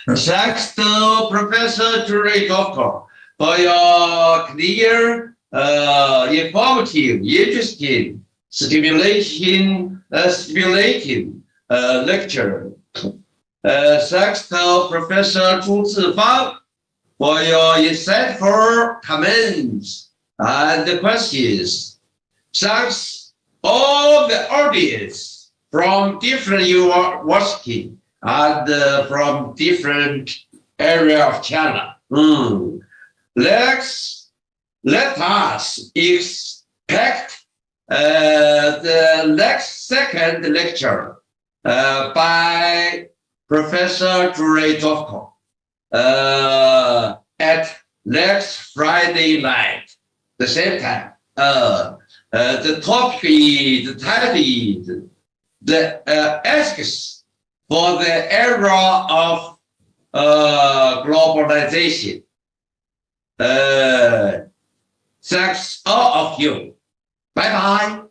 Thanks to Professor Jure Zovko for your clear, informative, interesting, stimulating lecture. Thanks to Professor Zhifang for your insightful comments and questions. Thanks all the audience from different university and from different area of China. Let us expect the next second lecture by Professor Jure Zovko at next Friday night, the same time. The topic is, the title is the ethics for the era of globalization. Thanks all of you. Bye-bye.